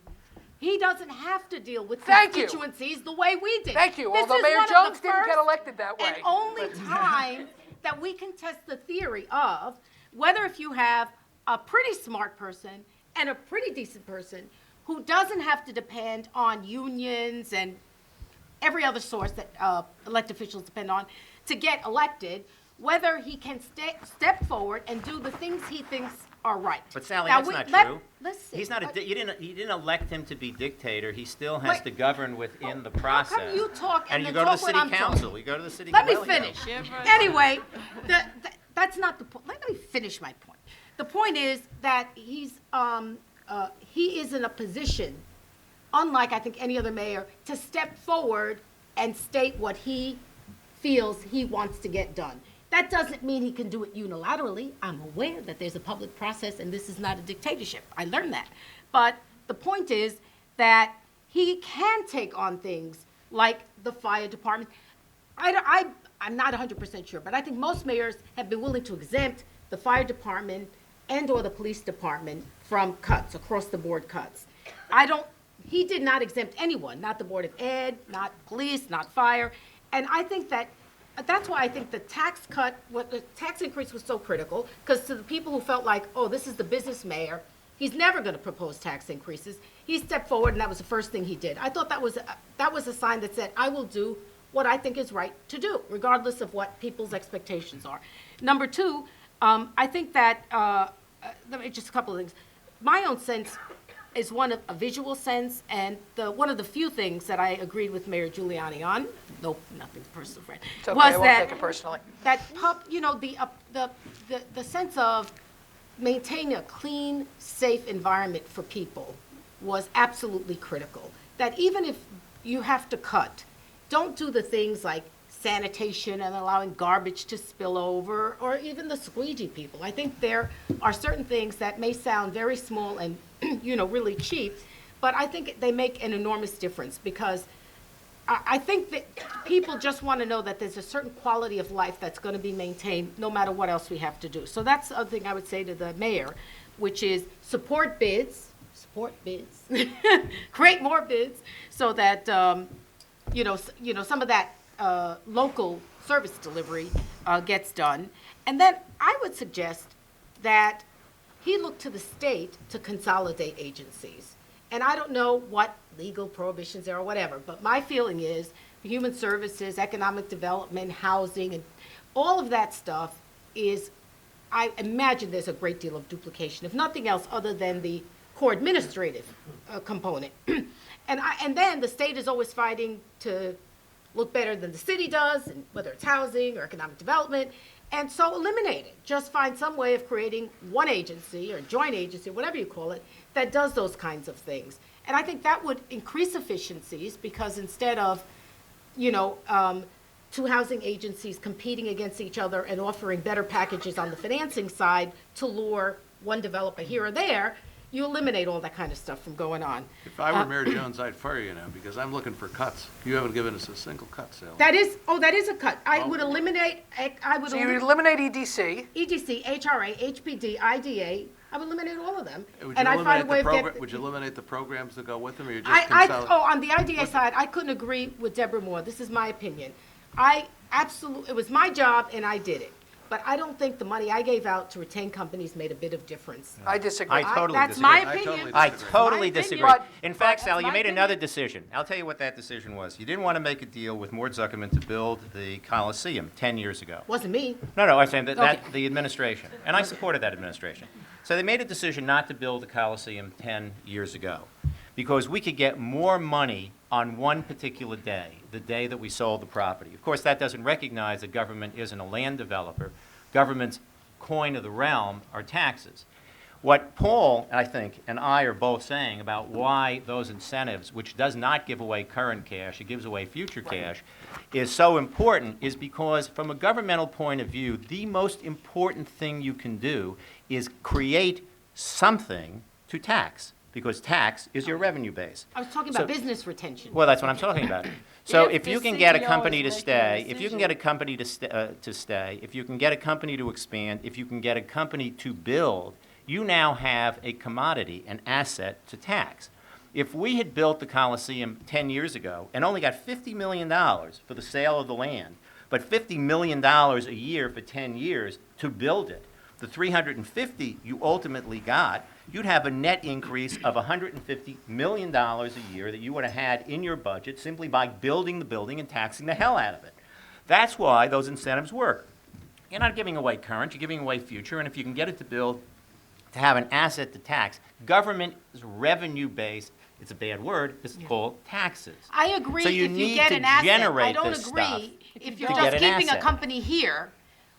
He doesn't have to deal with Thank you. constituencies the way we did. Thank you. This Although is Mayor one of the Jones didn't get first elected that way. And only time that we can test the theory of whether if you have a pretty smart person and a pretty decent person who doesn't have to depend on unions and every other source that elected officials depend on to get elected, whether he can step forward and do the things he thinks are right. But Sally, Now, that's not true. Listen. He's not you didn't elect him to be dictator. He still has Wait. to govern within the How process. come you talk and you then go to the talk when city I'm council. talking? You go to the city Let me council. finish. Anyway, that's not the point. Let me finish my point. The point is that he is in a position, unlike I think any other mayor, to step forward and state what he feels he wants to get done. That doesn't mean he can do it unilaterally. I'm aware that there's a public process and this is not a dictatorship. I learned that. But the point is that he can take on things like the fire department. I'm not 100% sure, but I think most mayors have been willing to exempt the fire department and/or the police department from cuts, across the board cuts. He did not exempt anyone, not the Board of Ed, not police, not fire. And I think that's why I think the tax increase was so critical, because to the people who felt like, oh, this is the business mayor, he's never going to propose tax increases, he stepped forward and that was the first thing he did. I thought that was a sign that said, I will do what I think is right to do, regardless of what people's expectations are. Number two, I think that, just a couple of things. My own sense is one of a visual sense, and one of the few things that I agreed with Mayor Giuliani on, nope, nothing personal, friend, It's okay, was I won't that, take it personally. the sense of maintaining a clean, safe environment for people was absolutely critical. That even if you have to cut, don't do the things like sanitation and allowing garbage to spill over, or even the squeegee people. I think there are certain things that may sound very small and, really cheap, but I think they make an enormous difference, because I think that people just want to know that there's a certain quality of life that's going to be maintained no matter what else we have to do. So that's the other thing I would say to the mayor, which is support bids, create more bids, so that, some of that local service delivery gets done. And then I would suggest that he look to the state to consolidate agencies. And I don't know what legal prohibitions there are or whatever, but my feeling is human services, economic development, housing, and all of that stuff is, I imagine there's a great deal of duplication, if nothing else other than the core administrative component. And then the state is always fighting to look better than the city does, and whether it's housing or economic development. And so eliminate it. Just find some way of creating one agency or joint agency, whatever you call it, that does those kinds of things. And I think that would increase efficiencies, because instead of, two housing agencies competing against each other and offering better packages on the financing side to lure one developer here or there, you eliminate all that kind of stuff from going on. If I were Mayor Jones, I'd fire you now, because I'm looking for cuts. You haven't given us a single cut, Sally. That is a cut. I would eliminate, So you would eliminate EDC. EDC, HRA, HPD, IDA, I would eliminate all of them. Would you And I'd find a way of getting. Would you eliminate the programs that go with them, or you just consolidate? On the IDA side, I couldn't agree with Deborah Moore. This is my opinion. It was my job and I did it. But I don't think the money I gave out to retain companies made a bit of difference. I disagree. I totally That's disagree. my I totally opinion. I disagree. totally My disagree. opinion. In fact, That's Sally, you my made another opinion. decision. I'll tell you what that decision was. You didn't want to make a deal with Mort Zuckerman to build the Coliseum 10 years ago. Wasn't me. No, I'm saying that Okay. the administration, and I supported that administration. So they made a decision not to build the Coliseum 10 years ago, because we could get more money on one particular day, the day that we sold the property. Of course, that doesn't recognize that government isn't a land developer. Government's coin of the realm are taxes. What Paul, I think, and I are both saying about why those incentives, which does not give away current cash, it gives away future cash, is so important, is because from a governmental point of view, the most important thing you can do is create something to tax, because tax is your revenue base. I was talking So- about business retention. Well, that's what I'm talking about. So If if the you can get a CEO company to is making a stay, if you can get a decision- company to stay, if you can get a company to expand, if you can get a company to build, you now have a commodity, an asset to tax. If we had built the Coliseum 10 years ago and only got $50 million for the sale of the land, but $50 million a year for 10 years to build it, the 350 you ultimately got, you'd have a net increase of $150 million a year that you would have had in your budget simply by building the building and taxing the hell out of it. That's why those incentives work. You're not giving away current, you're giving away future, and if you can get it to build, to have an asset to tax, government is revenue-based. It's a bad word, it's called taxes. I agree So you if you need get to an asset. I generate don't this stuff agree if you're to just get an keeping a asset. company here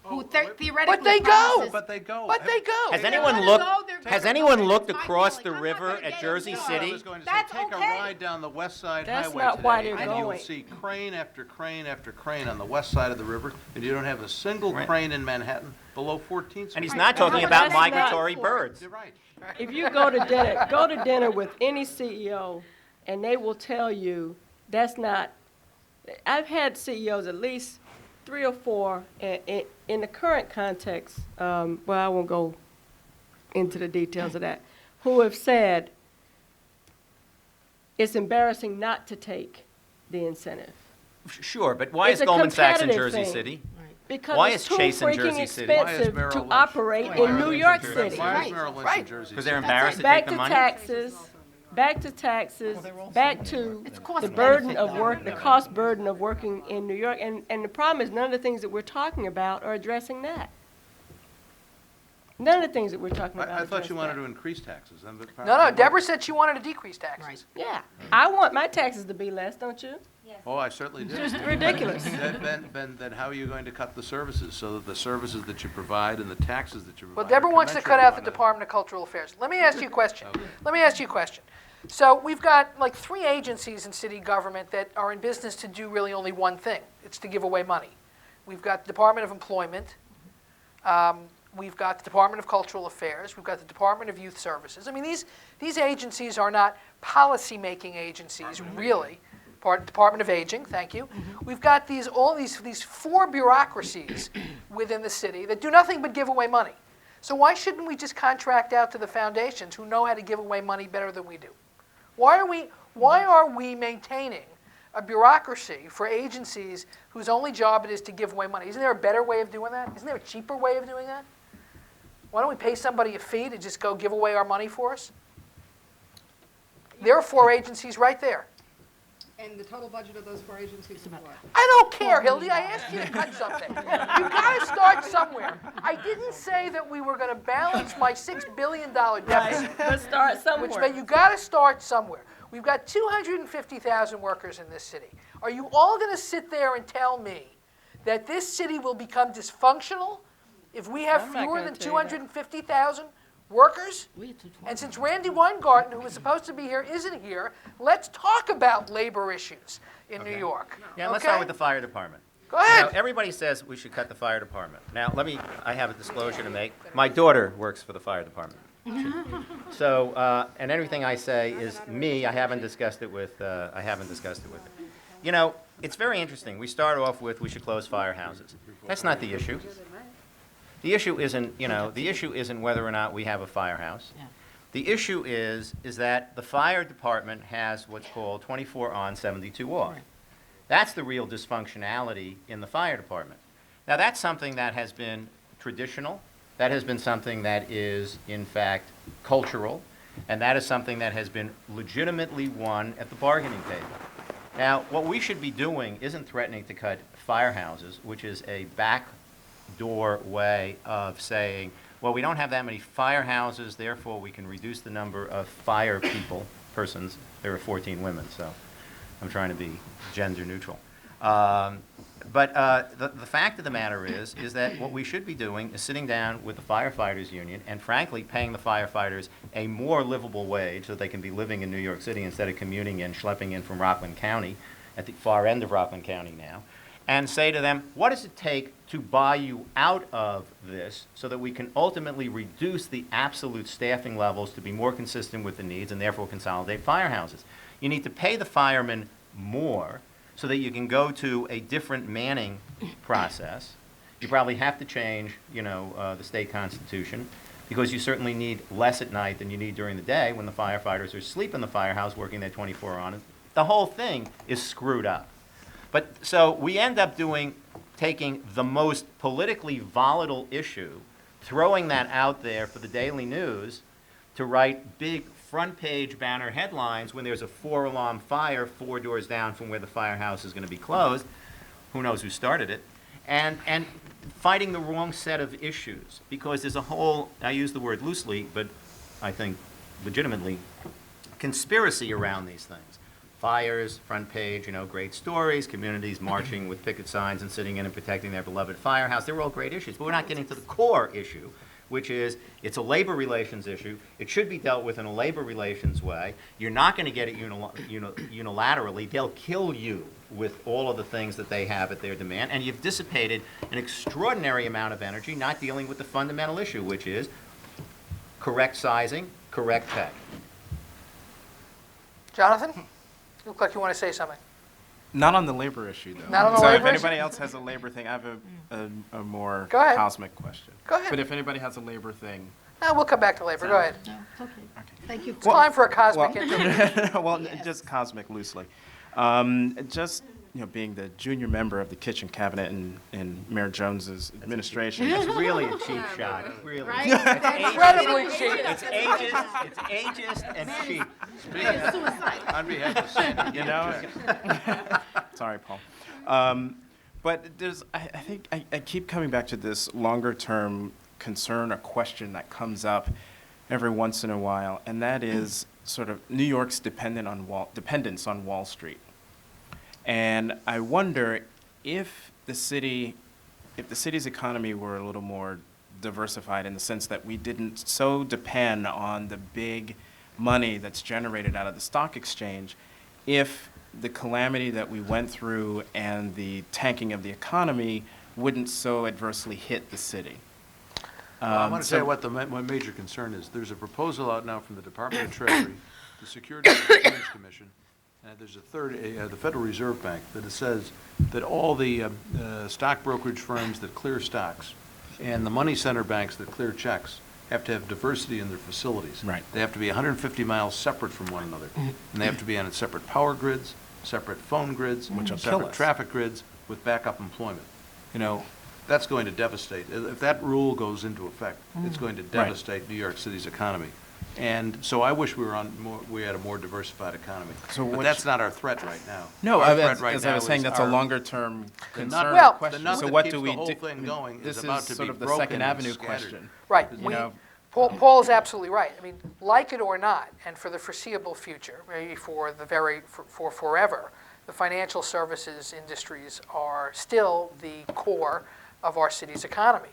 who theoretically But they go. promises- But they go. But they go. Has They're anyone gonna looked, go, they're has gonna anyone go. looked It's my across feeling. the I'm not river gonna at get Jersey into it. I City? was going to say, That's take a okay. ride down the West Side That's Highway not why today, they're and you'll going. see crane after crane after crane on the west side of the river, and you don't have a single Right. crane in Manhattan below 14th Street. And he's Right, not but talking how about much that's migratory not for? birds. You're right. If you go to dinner with any CEO, and they will tell you that's not. I've had CEOs, at least 3 or 4, in the current context. Well, I won't go into the details of that. Who have said it's embarrassing not to take the incentive Sure, but why It's is a Goldman Sachs in competitive Jersey thing. City? because Why it's is too Chase in freaking Jersey City? Why is expensive Merrill to Lynch? operate Why in is New Lynch York Jersey? City. Why is Right, Merrill Lynch in right. Jersey Because City? they're embarrassed to Back take the to money? taxes, back to taxes, back to It's cost the burden benefit, of though. work, the cost burden of working in New York. And the problem is, none of the things that we're talking about are addressing that. None of the things that we're talking about I thought address you wanted that. to increase taxes. and but No, apparently- Deborah said she wanted to decrease taxes. Right. Yeah, I want my taxes to be less, don't you? Oh, I certainly do. Just ridiculous. Then how are you going to cut the services, so that the services that you provide and the taxes that you provide Well, are Deborah wants to cut commensurate out the with one Department of Cultural Affairs. Let me ask you a question. Let me ask you a question. So we've got like 3 agencies in city government that are in business to do really only one thing. It's to give away money. We've got the Department of Employment. We've got the Department of Cultural Affairs. We've got the Department of Youth Services. I mean, these agencies are not policy-making agencies, really. Department of Aging, thank you. We've got all these 4 bureaucracies within the city that do nothing but give away money. So why shouldn't we just contract out to the foundations who know how to give away money better than we do? Why are we maintaining a bureaucracy for agencies whose only job it is to give away money? Isn't there a better way of doing that? Isn't there a cheaper way of doing that? Why don't we pay somebody a fee to just go give away our money for us? There are 4 agencies right there. And the total budget of those 4 agencies is what? I don't care, Hildy. I asked you to cut something. You got to start somewhere. I didn't say that we were going to balance my $6 billion deficit. Let's start Which somewhere. meant you got to start somewhere. We've got 250,000 workers in this city. Are you all going to sit there and tell me that this city will become dysfunctional if we have I'm not fewer gonna than tell you that. 250,000 workers? We had 220. And since Randy Weingarten, who was supposed to be here, isn't here, let's talk about labor issues in New York. Yeah, let's okay? start with the fire department. Go ahead. Now, everybody says we should cut the fire department. Now, I have a disclosure to make. My daughter works for the fire department. So, and everything I say is me. I haven't discussed it with her. You know, it's very interesting. We start off with we should close firehouses. That's not the issue. The issue isn't whether or not we have a firehouse. Yeah. The issue is that the fire department has what's called 24 on, 72 off. Right. That's the real dysfunctionality in the fire department. Now, that's something that has been traditional. That has been something that is, in fact, cultural. And that is something that has been legitimately won at the bargaining table. Now, what we should be doing isn't threatening to cut firehouses, which is a backdoor way of saying, well, we don't have that many firehouses, therefore we can reduce the number of fire persons. There are 14 women, so I'm trying to be gender neutral. But the fact of the matter is that what we should be doing is sitting down with the firefighters union and frankly paying the firefighters a more livable wage so they can be living in New York City instead of commuting in, schlepping in from Rockland County, at the far end of Rockland County now, and say to them, what does it take to buy you out of this so that we can ultimately reduce the absolute staffing levels to be more consistent with the needs and therefore consolidate firehouses? You need to pay the firemen more so that you can go to a different manning process. You probably have to change, the state constitution because you certainly need less at night than you need during the day when the firefighters are asleep in the firehouse working their 24 on. The whole thing is screwed up. But so we end up taking the most politically volatile issue, throwing that out there for the daily news to write big front page banner headlines when there's a 4-alarm fire 4 doors down from where the firehouse is going to be closed. Who knows who started it? And fighting the wrong set of issues, because there's a whole, I use the word loosely, but I think legitimately, conspiracy around these things. Fires, front page, great stories, communities marching with picket signs and sitting in and protecting their beloved firehouse. They're all great issues, but we're not getting to the core issue, which is it's a labor relations issue. It should be dealt with in a labor relations way. You're not going to get it unilaterally. They'll kill you with all of the things that they have at their demand, and you've dissipated an extraordinary amount of energy not dealing with the fundamental issue, which is correct sizing, correct pay. Jonathan, you look like you want to say something. Not on the labor issue, though. Not on the so labor if issue? anybody else has a labor thing, I have a more Go ahead. cosmic question. Go ahead. But if anybody has a labor thing. We'll come back to labor. Go ahead. No, it's okay. Thank you. It's time for a cosmic interview. Well, just cosmic loosely. Just being the junior member of the kitchen cabinet in Mayor Jones's administration. It's really a cheap shot. Really. Right? Incredibly cheap. It's ageist and cheap. On behalf of Sandy, Sorry, Paul. But I think I keep coming back to this longer term concern or question that comes up every once in a while, and that is sort of New York's dependence on Wall Street. And I wonder if the city's economy were a little more diversified in the sense that we didn't so depend on the big money that's generated out of the stock exchange, if the calamity that we went through and the tanking of the economy wouldn't so adversely hit the city. Well, I want to say what my major concern is. There's a proposal out now from the Department of Treasury, the Securities and Exchange Commission, and there's a third, the Federal Reserve Bank, that it says that all the stock brokerage firms that clear stocks and the money center banks that clear checks have to have diversity in their facilities. Right. They have to be 150 miles separate from one another, and they have to be on separate power grids, separate phone grids, Which will kill separate us. traffic grids with backup employment. That's going to devastate. If that rule goes into effect, it's going to devastate New York City's economy. And so I wish we had a more diversified economy. But that's not our threat right now. No, Our threat right as I was now saying, is that's a our- longer-term the concern. nut- Well- question. the nut So that what keeps do we the whole do? thing going is This about is to sort be of the broken Second and Avenue scattered. question. Right. Paul's absolutely right. I mean, like it or not, and for the foreseeable future, maybe for forever, the financial services industries are still the core of our city's economy.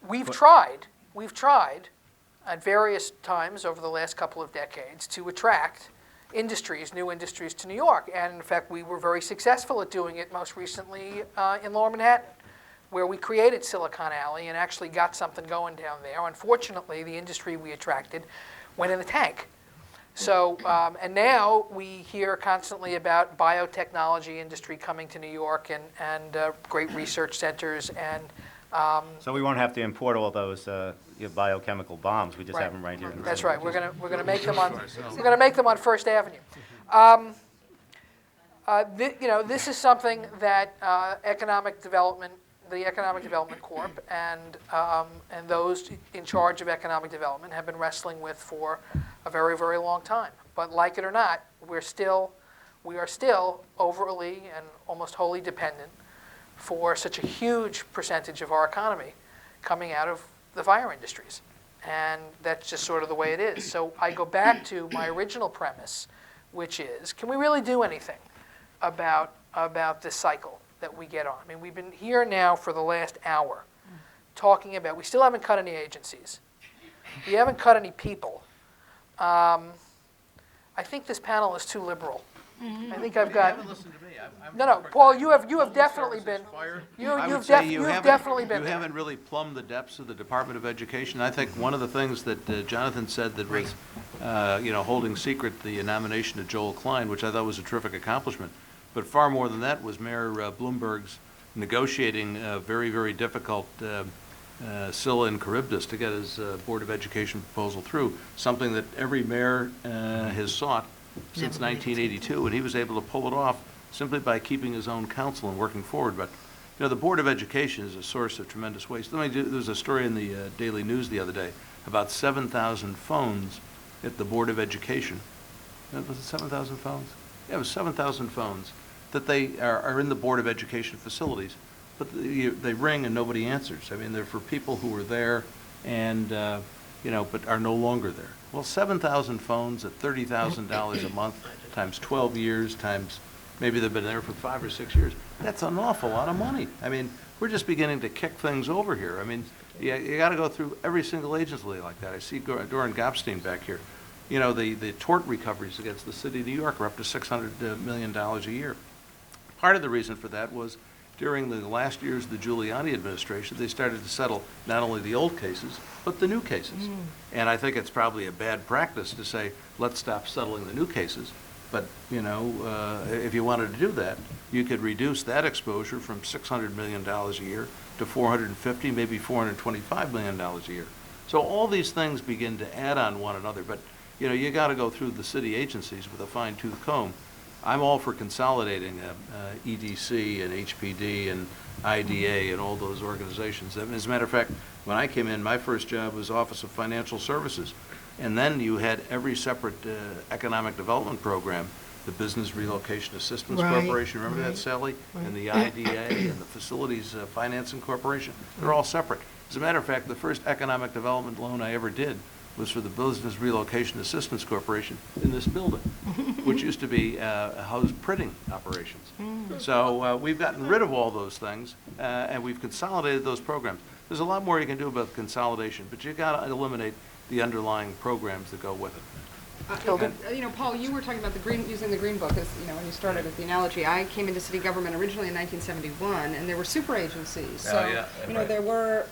We've tried at various times over the last couple of decades to attract new industries to New York. And in fact, we were very successful at doing it most recently in Lower Manhattan, where we created Silicon Alley and actually got something going down there. Unfortunately, the industry we attracted went in the tank. So, and now we hear constantly about biotechnology industry coming to New York and great research centers and So we won't have to import all those biochemical bombs. We just Right. have them right here. in the That's city. right. We're gonna make them on First Avenue. This is something that the Economic Development Corp. and those in charge of economic development have been wrestling with for a very, very long time. But like it or not, we are still overly and almost wholly dependent for such a huge percentage of our economy coming out of the fire industries. And that's just sort of the way it is. So I go back to my original premise, which is, can we really do anything about this cycle that we get on? I mean, we've been here now for the last hour talking about, we still haven't cut any agencies. We haven't cut any people. I think this panel is too liberal. I think I've got. No, Paul, you have definitely been. You've definitely been. You there. haven't really plumbed the depths of the Department of Education. I think one of the things that Jonathan said that was, holding secret the nomination of Joel Klein, which I thought was a terrific accomplishment. But far more than that was Mayor Bloomberg's negotiating very, very difficult Scylla and Charybdis to get his Board of Education proposal through, something that every mayor has sought since 1982, and he was able to pull it off simply by keeping his own counsel and working forward. But, you know, the Board of Education is a source of tremendous waste. There was a story in the Daily News the other day about 7,000 phones at the Board of Education. Was it 7,000 phones? Yeah, it was 7,000 phones that they are in the Board of Education facilities, but they ring and nobody answers. I mean, they're for people who were there and, you know, but are no longer there. Well, 7,000 phones at $30,000 a month times 12 years times maybe they've been there for 5 or 6 years. That's an awful lot of money. I mean, we're just beginning to kick things over here. I mean, you got to go through every single agency like that. I see Doran Gopstein back here. You know, the tort recoveries against the city of New York are up to $600 million a year. Part of the reason for that was during the last years of the Giuliani administration, they started to settle not only the old cases, but the new cases. And I think it's probably a bad practice to say, let's stop settling the new cases. But, you know, if you wanted to do that, you could reduce that exposure from $600 million a year to $450, maybe $425 million a year. So all these things begin to add on one another. But, you know, you got to go through the city agencies with a fine-tooth comb. I'm all for consolidating EDC and HPD and IDA and all those organizations. As a matter of fact, when I came in, my first job was Office of Financial Services. And then you had every separate economic development program, the Business Relocation Assistance Corporation, remember that, Sally? And the IDA and the Facilities Financing Corporation. They're all separate. As a matter of fact, the first economic development loan I ever did was for the Business Relocation Assistance Corporation in this building, which used to be house printing operations. So we've gotten rid of all those things, and we've consolidated those programs. There's a lot more you can do about consolidation, but you got to eliminate the underlying programs that go with it. You know, Paul, you were talking about using the Green Book as, you know, when you started with the analogy. I came into city government originally in 1971, and there were super agencies. So, you know, there were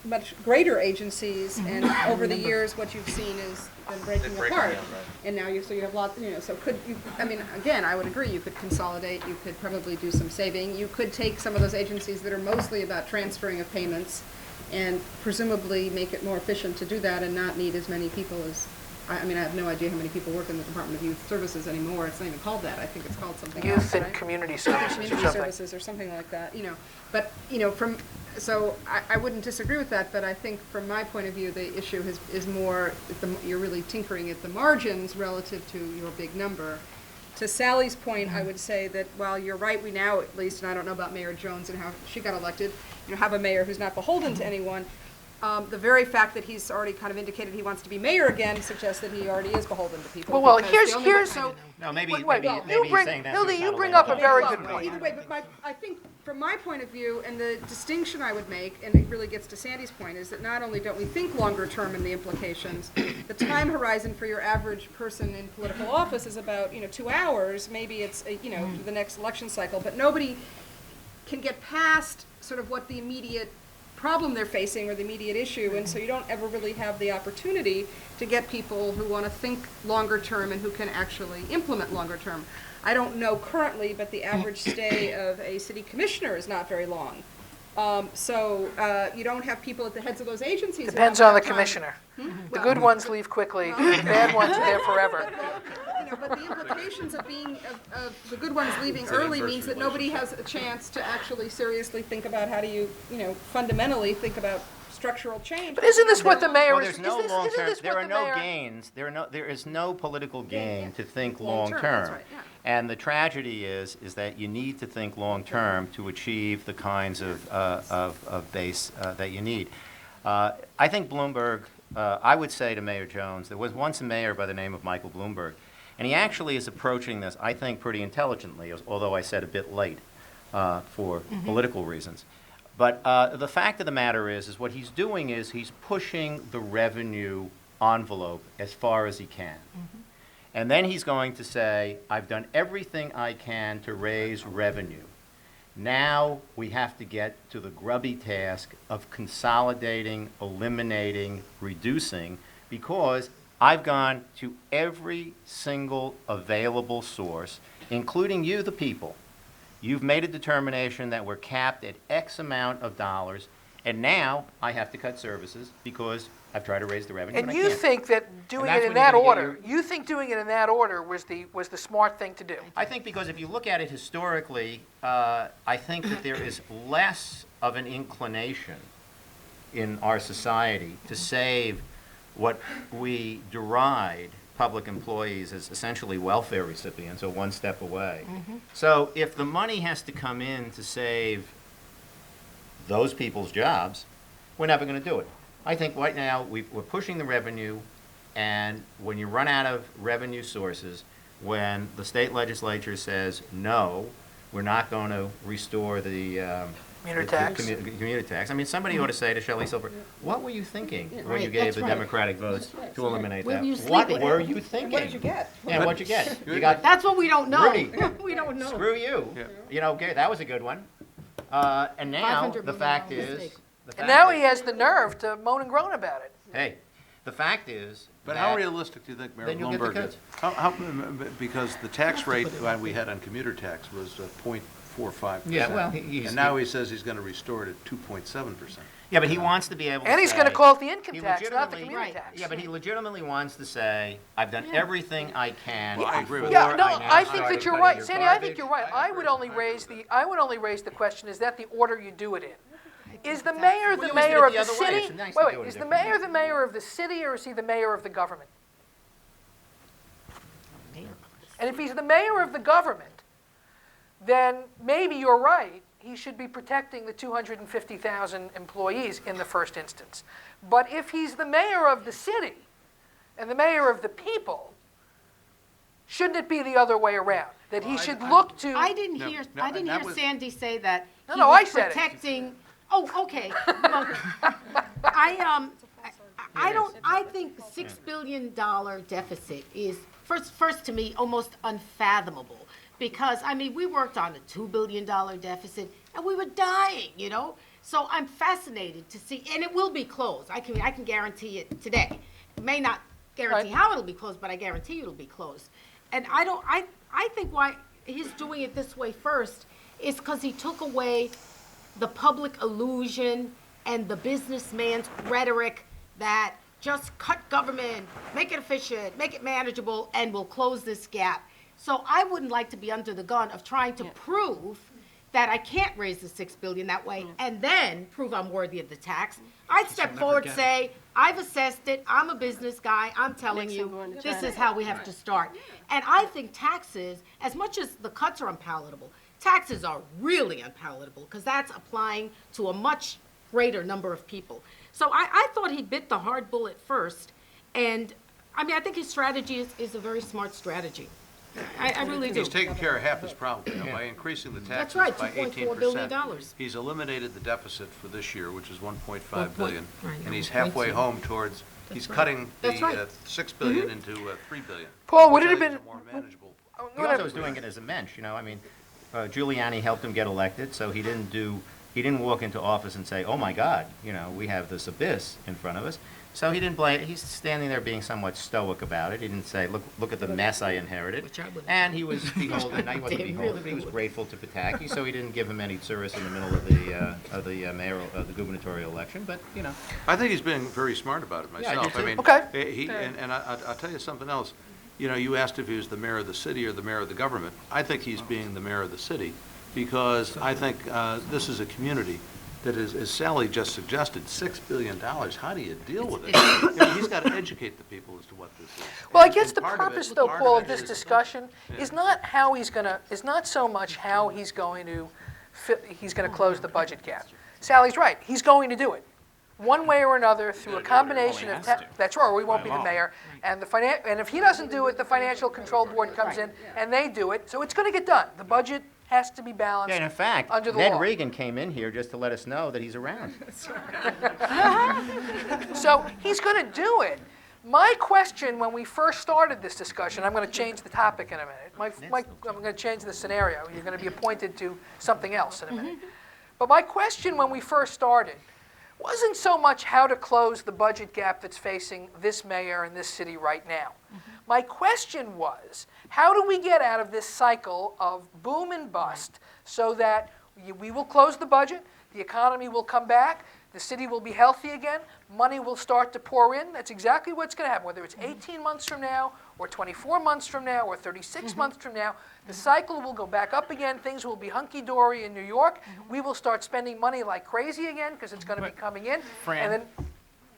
much greater agencies, and over the years, what you've seen is them breaking apart. And now you have lots, you know, so could you, I mean, again, I would agree, you could consolidate, you could probably do some saving. You could take some of those agencies that are mostly about transferring of payments and presumably make it more efficient to do that and not need as many people as, I mean, I have no idea how many people work in the Department of Youth Services anymore. It's not even called that. I think it's called something else, Youth and right? Community Services or Community something. Services or something like that, you know. But, you know, so I wouldn't disagree with that, but I think from my point of view, the issue is more, you're really tinkering at the margins relative to your big number. To Sally's point, I would say that while you're right, we now at least, and I don't know about Mayor Jones and how she got elected, you know, have a mayor who's not beholden to anyone. The very fact that he's already kind of indicated he wants to be mayor again suggests that he already is beholden to people. Well, because here's the only way- so No, maybe, Wait, maybe, you maybe bring- he's saying that. Hilda, to you settle bring it. up a very good point. Either way, but I think from my point of view, and the distinction I would make, and it really gets to Sandy's point, is that not only don't we think longer term in the implications, the time horizon for your average person in political office is about, you know, 2 hours. Maybe it's, you know, the next election cycle, but nobody can get past sort of what the immediate problem they're facing or the immediate issue, and so you don't ever really have the opportunity to get people who want to think longer term and who can actually implement longer term. I don't know currently, but the average stay of a city commissioner is not very long. So you don't have people at the heads of those agencies. who Depends have on the that time. commissioner. The good ones leave quickly, the bad ones are there forever. You know, but the implications of of the good ones leaving early means that nobody has a chance to actually seriously think about how do you know, fundamentally think about structural change. But isn't this what the mayor Well, is, there's no isn't long-term, this there what are the no mayor? gains, there is no political gain to think Long-term, long-term. that's right, yeah. And the tragedy is that you need to think long-term to achieve the kinds of base that you need. I think Bloomberg, I would say to Mayor Jones, there was once a mayor by the name of Michael Bloomberg, and he actually is approaching this, I think, pretty intelligently, although I said a bit late for political reasons. But the fact of the matter is what he's doing is he's pushing the revenue envelope as far as he can. And then he's going to say, I've done everything I can to raise revenue. Now we have to get to the grubby task of consolidating, eliminating, reducing, because I've gone to every single available source, including you, the people. You've made a determination that we're capped at X amount of dollars, And now I have to cut services because I've tried to raise the revenue and And I you can't. think that doing that's it in when you're that gonna get order, you think doing it in that order was the smart thing to do? I think because if you look at it historically, I think that there is less of an inclination in our society to save what we deride public employees as essentially welfare recipients or one step away. So if the money has to come in to save those people's jobs, we're never going to do it. I think right now we're pushing the revenue, and when you run out of revenue sources, when the state legislature says, no, we're not going to restore the Commuter tax? commuter tax. I mean, somebody ought to say to Shelley Silver, what were you thinking when you Right, gave that's the right. Democratic votes to eliminate Where that? were you What sleeping? were you thinking? What did you get? Yeah, what'd you get? You got That's what we don't know. Rudy. We don't know. Screw you. Yeah. You know, okay, that was a good one. And now, $500 the million fact mistake. is. And now he has the nerve to moan and groan about it. Hey, the fact is. But that- how realistic do you think Mayor Then you'll get the Bloomberg is? Because the tax rate we had on commuter tax was 0.45%. Yeah, well, And now he says he's going to restore it at 2.7%. Yeah, but he wants to be able to And he's going to say- call it the income he tax, not the legitimately- community Right. tax. Yeah, but he legitimately wants to say, I've done everything I can. Well, I agree with before Yeah, no, now I think started that you're cutting right. your Sandy, I think garbage." you're right. I would only raise the question, is that the order you do it in? Is the mayor Well, the you always mayor did it of the the other way. city? It's nice to Wait, do wait, it is a the different mayor way. the mayor of the city, or is he the mayor of the government? And if he's the mayor of the government, then maybe you're right. He should be protecting the 250,000 employees in the first instance. But if he's the mayor of the city and the mayor of the people, shouldn't it be the other way around? That he should look to. I didn't No, hear, no, I didn't that hear was- Sandy say that No, he no, was I said it. protecting. Oh, okay. Well, I think $6 billion deficit is, first to me, almost unfathomable. Because, I mean, we worked on a $2 billion deficit, and we were dying, you know? So I'm fascinated to see, and it will be closed. I can guarantee it today. May not guarantee Right. how it'll be closed, but I guarantee it'll be closed. And I think why he's doing it this way first is because he took away the public illusion and the businessman's rhetoric that just cut government, make it efficient, make it manageable, and we'll close this gap. So I wouldn't like to be under the gun of trying to prove that I can't raise the $6 billion that way and then prove I'm worthy of the tax. I'd step forward and say, I've assessed it, I'm a business guy, I'm telling Next I'm you, going to this China. is how we have to start. And I think taxes, as much as the cuts are unpalatable, taxes are really unpalatable because that's applying to a much greater number of people. So I thought he bit the hard bullet first. And, I mean, I think his strategy is a very smart strategy. I really do. He's taken care of half his problem, you know, by increasing the That's taxes right, by 18%. $2.4 billion. He's eliminated the deficit for this year, which is 1.5 billion. right, And he's 1.2. halfway home towards, he's right. cutting the That's right. 6 billion into 3 billion. Paul, would which it I have think been? is a more manageable. He also was doing it as a mensch, you know, I mean, Giuliani helped him get elected, so he didn't walk into office and say, oh my God, you know, we have this abyss in front of us. So he didn't blame, he's standing there being somewhat stoic about it. He didn't say, look at the mess I inherited. Which I wouldn't. And he was beholden, no, he wasn't Damn, beholden, really but he was would. grateful to Pataki, so he didn't give him any service in the middle of the gubernatorial election, but, you know. I think he's being very smart about it Yeah, I do myself. too. mean, Okay. and I'll tell you something else. You know, you asked if he was the mayor of the city or the mayor of the government. I think he's being the mayor of the city because I think this is a community that is, as Sally just suggested, $6 billion. How do you deal with it? You know, he's got to educate the people as to what this is. Well, I And- guess and the part of it- purpose, though, part Paul, it of this is- discussion is not how he's gonna, is not so much how he's going to close the budget gap. Sally's right, he's going to do it, one way or another, through a combination of, has to. that's right, or we won't be the law. mayor, and and if he doesn't do it, the Financial Control Board comes in, and they do it, so it's gonna get done. The budget has to be balanced Yeah, and in fact, under the Ned law. Reagan came in here just to let us know that he's around. So he's going to do it. My question when we first started this discussion, I'm going to change the topic in a minute. I'm going to change the scenario. You're going to be appointed to something else in a minute. But my question when we first started wasn't so much how to close the budget gap that's facing this mayor and this city right now. My question was, how do we get out of this cycle of boom and bust so that we will close the budget, the economy will come back, the city will be healthy again, money will start to pour in. That's exactly what's going to happen, whether it's 18 months from now, or 24 months from now, or 36 months from now. The cycle will go back up again. Things will be hunky-dory in New York. We will start spending money like crazy again because it's going to be coming in. Fran. And then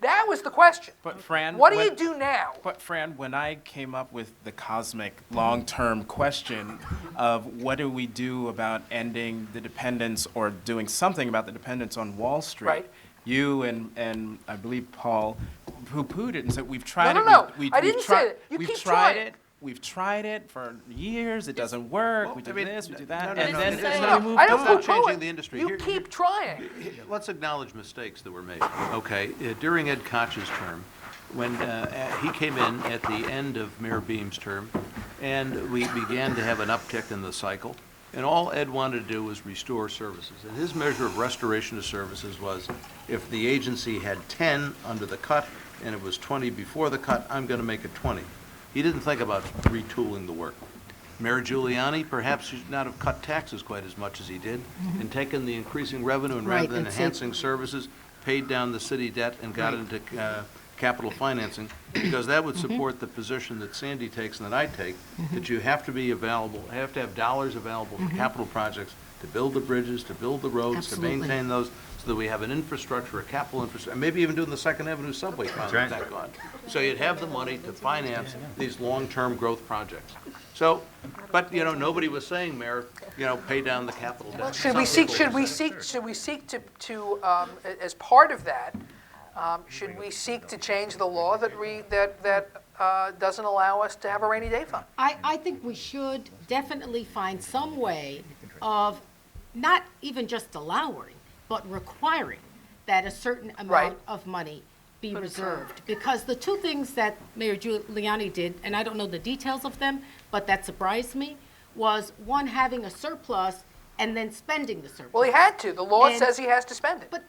that was the question. But Fran, what do you do now? But Fran, when I came up with the cosmic long-term question of what do we do about ending the dependence or doing something about the dependence on Wall Street, Right. you and I believe Paul poo-pooed it and said we've tried No, it. no, we- I didn't say that. You we've keep tried trying. it. We've tried it for years. It doesn't work. Well, we do I mean, this. We do no, that. no, and no, then it's and not- then we moved I don't on. not poo-poo changing it. the industry. You Here- keep trying. Let's acknowledge mistakes that were made. Okay, during Ed Koch's term, when he came in at the end of Mayor Beam's term, and we began to have an uptick in the cycle, and all Ed wanted to do was restore services. And his measure of restoration of services was, if the agency had 10 under the cut and it was 20 before the cut, I'm going to make it 20. He didn't think about retooling the work. Mayor Giuliani perhaps should not have cut taxes quite as much as he did, and taken the increasing revenue and rather Right, than that's it. enhancing services, paid down the city debt and got into capital financing, because that would support the position that Sandy takes and that I take, that you have to be available, have to have dollars available for capital projects to build the bridges, to build the roads, to Absolutely. maintain those, so that we have an infrastructure, a capital infrastructure, and maybe even doing the Second Avenue subway finally right. back on. So you'd have the money to finance these long-term growth projects. So, but, you know, nobody was saying, Mayor, you know, pay down the capital debt. Should Some we seek, people should were we saying. seek to as part of that, should we seek to change the law that doesn't allow us to have a rainy day fund? I think we should definitely find some way of not even just allowing, but requiring that a certain Right. amount of money be reserved. Because the two things that Mayor Giuliani did, and I don't know the details of them, but that surprised me, was one, having a surplus and then spending the surplus. Well, he had to. The law And- says he has to spend it. But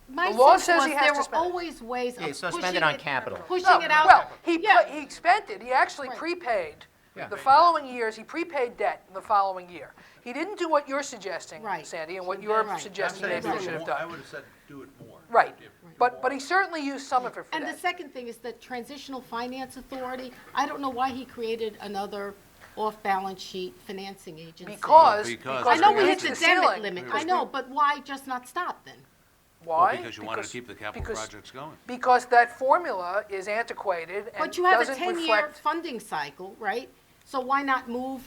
my The law sense says was he has there to were spend it. always ways of Yeah, so pushing spend it on capital. Pushing No, it out. well, Yeah. he spent it. He actually Right. prepaid. The following years, he prepaid debt in the following year. He didn't do what you're suggesting, Right. Sandy, and what you're Right. suggesting I'm saying maybe we do should it have more. I done. would have said, do it more. Right. But he certainly used some of it for And the that. second thing is the Transitional Finance Authority. I don't know why he created another off-balance sheet financing agency. Because Because I know we we hit hit the ceiling. debit limit, I know, but why just not stop then? Why? Well, because you wanted to keep the capital because- projects going. Because that formula is antiquated and But you have a doesn't 10-year reflect. funding cycle, right? So why not move,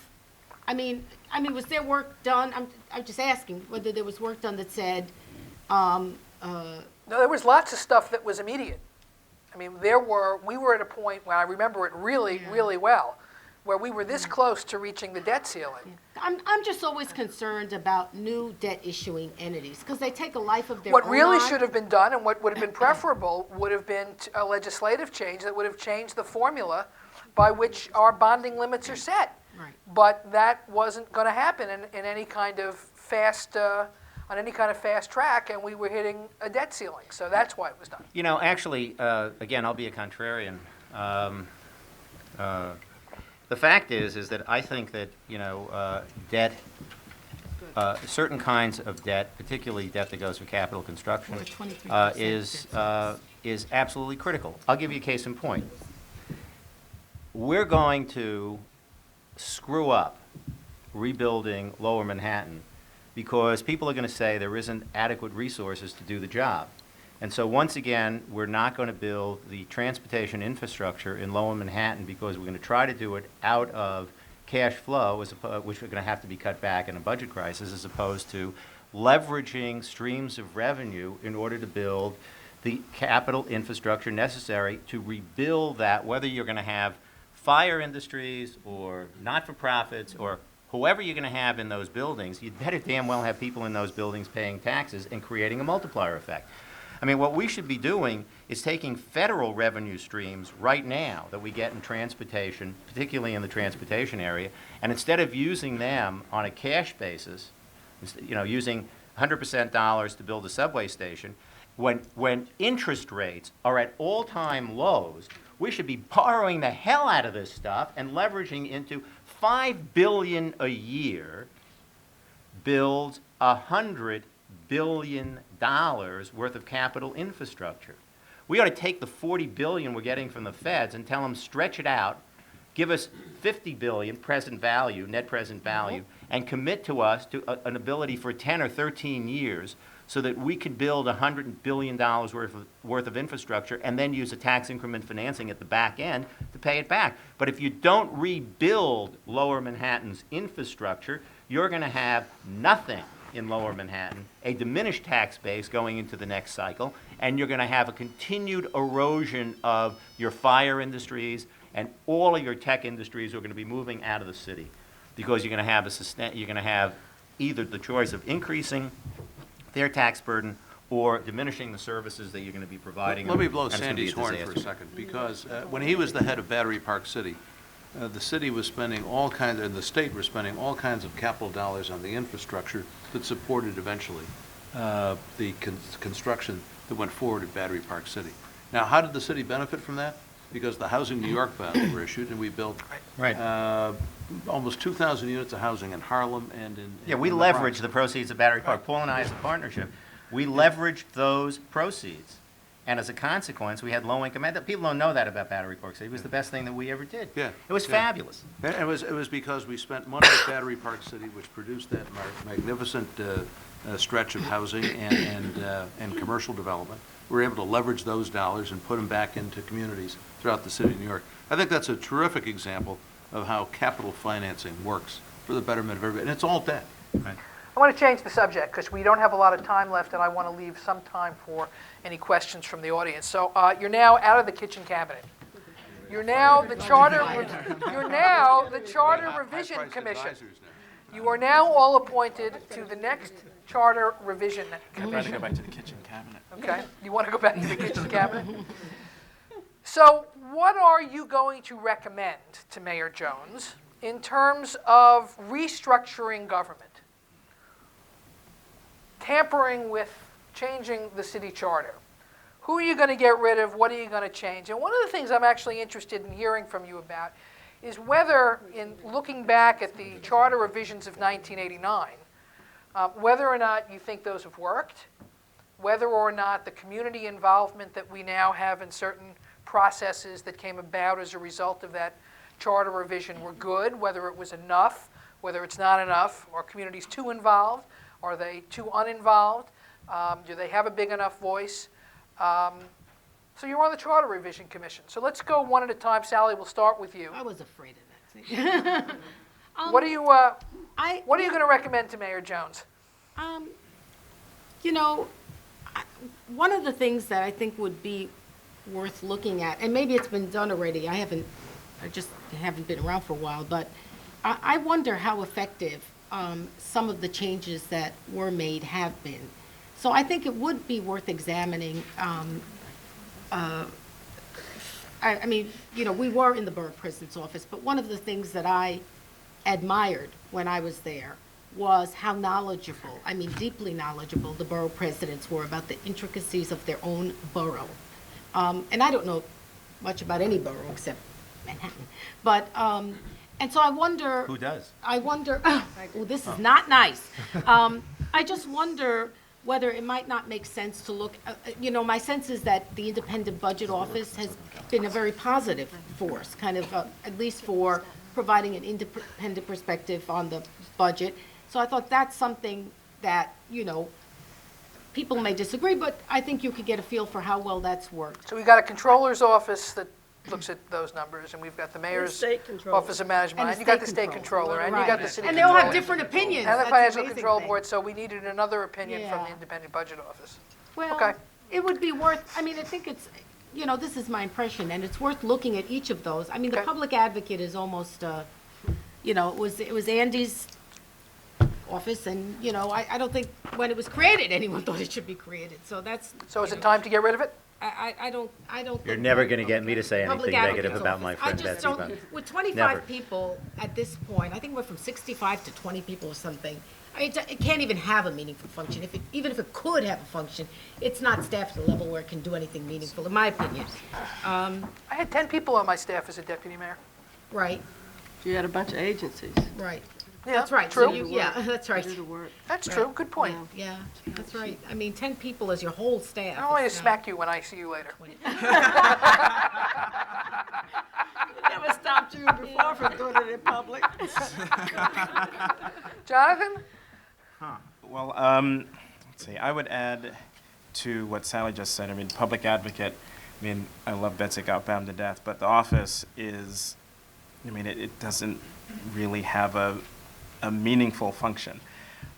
I mean, was there work done, I'm just asking whether there was work done that said, No, there was lots of stuff that was immediate. I mean, we were at a point where I remember it really, really well, where we were this close to reaching the debt ceiling. I'm just always concerned about new debt issuing entities, because they take a life of their own What really on. should have been done and what would have been preferable would have been a legislative change that would have changed the formula by which our bonding limits are set. Right. But that wasn't going to happen in any kind of fast, on any kind of fast track, and we were hitting a debt ceiling. So that's why it was done. You know, actually, again, I'll be a contrarian. The fact is that I think that, you know, debt, certain kinds of debt, particularly debt that goes for capital construction, Or 23% is absolutely critical. I'll give you a case in point. We're going to screw up rebuilding Lower Manhattan because people are going to say there isn't adequate resources to do the job. And so once again, we're not going to build the transportation infrastructure in Lower Manhattan because we're going to try to do it out of cash flow, which are going to have to be cut back in a budget crisis, as opposed to leveraging streams of revenue in order to build the capital infrastructure necessary to rebuild that, whether you're going to have fire industries or not-for-profits or whoever you're going to have in those buildings. You'd better damn well have people in those buildings paying taxes and creating a multiplier effect. I mean, what we should be doing is taking federal revenue streams right now that we get in transportation, particularly in the transportation area, and instead of using them on a cash basis, you know, using 100% dollars to build a subway station, when interest rates are at all-time lows, we should be borrowing the hell out of this stuff and leveraging into $5 billion a year builds 100 billion worth of capital infrastructure. We ought to take the $40 billion we're getting from the feds and tell them stretch it out, give us $50 billion present value, net present value, and commit to us to an ability for 10 or 13 years so that we could build $100 billion worth of infrastructure and then use a tax increment financing at the back end to pay it back. But if you don't rebuild Lower Manhattan's infrastructure, you're going to have nothing in Lower Manhattan, a diminished tax base going into the next cycle, and you're going to have a continued erosion of your fire industries, and all of your tech industries are going to be moving out of the city because you're going to have either the choice of increasing their tax burden or diminishing the services that you're going to be providing. Let me blow and it's gonna be Sandy's horn for a disaster. second, because when he was the head of Battery Park City, the city was spending all kinds, and the state was spending all kinds of capital dollars on the infrastructure that supported eventually the construction that went forward at Battery Park City. Now, how did the city benefit from that? Because the Housing New York bonds were issued, and we built Right. almost 2,000 units of housing in Harlem and in Yeah, we in the Bronx. leveraged the proceeds of Battery Park. Paul and I, as a partnership, we leveraged those proceeds. And as a consequence, we had low-income, people don't know that about Battery Park City. It was the best thing that we ever did. Yeah, It was yeah. fabulous. And it was because we spent money at Battery Park City, which produced that magnificent stretch of housing and commercial development. We were able to leverage those dollars and put them back into communities throughout the city of New York. I think that's a terrific example of how capital financing works for the betterment of everybody, and it's all debt. Right. I want to change the subject because we don't have a lot of time left, and I want to leave some time for any questions from the audience. So you're now out of the kitchen cabinet. You're now the charter. You're now the Charter Revision High-priced Commission. advisors now. You are now all appointed to the next Charter Revision I'd rather Commission. go back to the kitchen cabinet. Okay, you want to go back to the kitchen cabinet? So what are you going to recommend to Mayor Jones in terms of restructuring government? Tampering with changing the city charter. Who are you going to get rid of? What are you going to change? And one of the things I'm actually interested in hearing from you about is whether, in looking back at the charter revisions of 1989, whether or not you think those have worked, whether or not the community involvement that we now have in certain processes that came about as a result of that charter revision were good, whether it was enough, whether it's not enough, are communities too involved, are they too uninvolved, do they have a big enough voice? So you're on the Charter Revision Commission. So let's go one at a time. Sally, we'll start with you. I was afraid of that. What are you What going to recommend to Mayor Jones? You know, one of the things that I think would be worth looking at, and maybe it's been done already, I just haven't been around for a while, but I wonder how effective some of the changes that were made have been. So I think it would be worth examining. I mean, you know, we were in the Borough President's office, but one of the things that I admired when I was there was how knowledgeable, I mean deeply knowledgeable, the borough presidents were about the intricacies of their own borough. And I don't know much about any borough except Manhattan. But, and so I wonder. Who does? I wonder, oh, this is not nice. I just wonder whether it might not make sense to look, you know, my sense is that the Independent Budget Office has been a very positive force, kind of, at least for providing an independent perspective on the budget. So I thought that's something that, you know, people may disagree, but I think you could get a feel for how well that's worked. So we've got a controller's office that looks at those numbers, and we've got the mayor's state controller. office of management, And and the you got the state state controller, and you Right. got the city And controller. they all have different opinions. And the That's financial amazing control thing. board, so we needed another opinion from the Yeah. Independent Budget Office. Well, Okay. it would be worth, I mean, I think it's, you know, this is my impression, and it's worth looking at each of those. I mean, the Okay. public advocate is almost, you know, it was Andy's office, and, you know, I don't think when it was created, anyone thought it should be created, so that's. So is you it know, time to get rid of it? I don't. You're think never that- going to get me to say Public anything negative Advocate's about my Office. friend I just Betsy don't, Bunn. with 25 Never. people at this point, I think we're from 65 to 20 people or something. I mean, it can't even have a meaningful function. Even if it could have a function, it's not staffed at a level where it can do anything meaningful, in my opinion. I had 10 people on my staff as a deputy mayor. Right, You had a bunch of agencies. right. That's right. True. So yeah, that's right. Do the work. That's true. Good point. Yeah, that's right. I mean, 10 people is your whole staff. I'm only to It's not- smack you when I see you later. Never stopped you before from doing it in public. Jonathan? Well, let's see, I would add to what Sally just said. I mean, public advocate, I mean, I love Betsy Gottbaum to death, but the office is, I mean, it doesn't really have a meaningful function.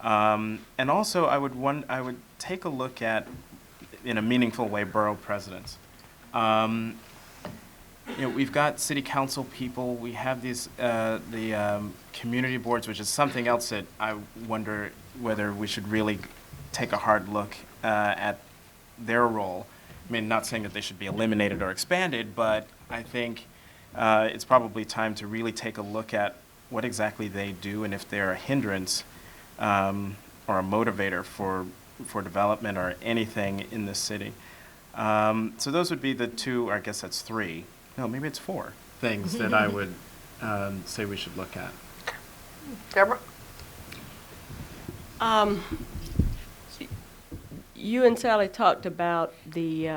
And also, I would take a look at, in a meaningful way, borough presidents. You know, we've got city council people, we have these, the community boards, which is something else that I wonder whether we should really take a hard look at their role. I mean, not saying that they should be eliminated or expanded, but I think it's probably time to really take a look at what exactly they do and if they're a hindrance or a motivator for development or anything in the city. So those would be the two, or I guess that's three. No, maybe it's four things that I would say we should look at. Deborah? You and Sally talked about the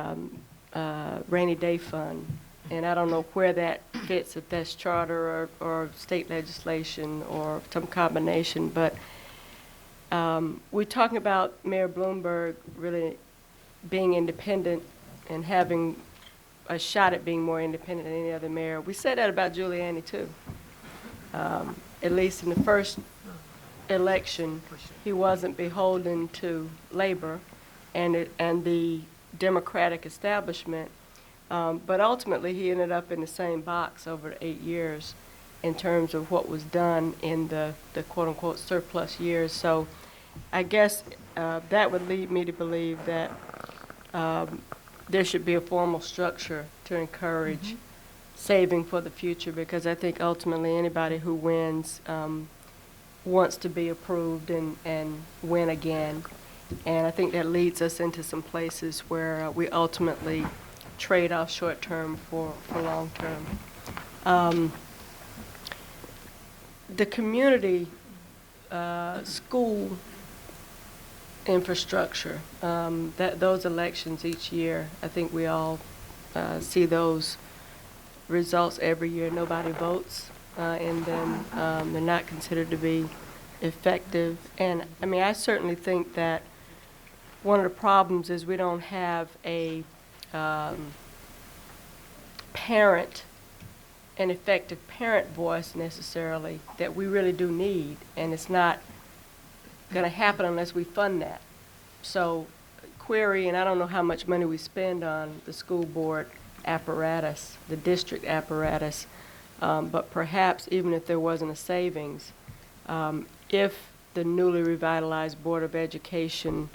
rainy day fund, and I don't know where that fits, if that's charter or state legislation or some combination, but we're talking about Mayor Bloomberg really being independent and having a shot at being more independent than any other mayor. We said that about Giuliani too. At least in the first election, he wasn't beholden to labor and the Democratic establishment, but ultimately he ended up in the same box over 8 years in terms of what was done in the quote-unquote surplus years. So I guess that would lead me to believe that there should be a formal structure to encourage saving for the future, because I think ultimately anybody who wins wants to be approved and win again. And I think that leads us into some places where we ultimately trade off short-term for long-term. The community school infrastructure, those elections each year, I think we all see those results every year. Nobody votes in them. They're not considered to be effective. And I mean, I certainly think that one of the problems is we don't have an effective parent voice necessarily that we really do need, and it's not going to happen unless we fund that. So query, and I don't know how much money we spend on the school board apparatus, the district apparatus, but perhaps even if there wasn't a savings, if the newly revitalized Board of Education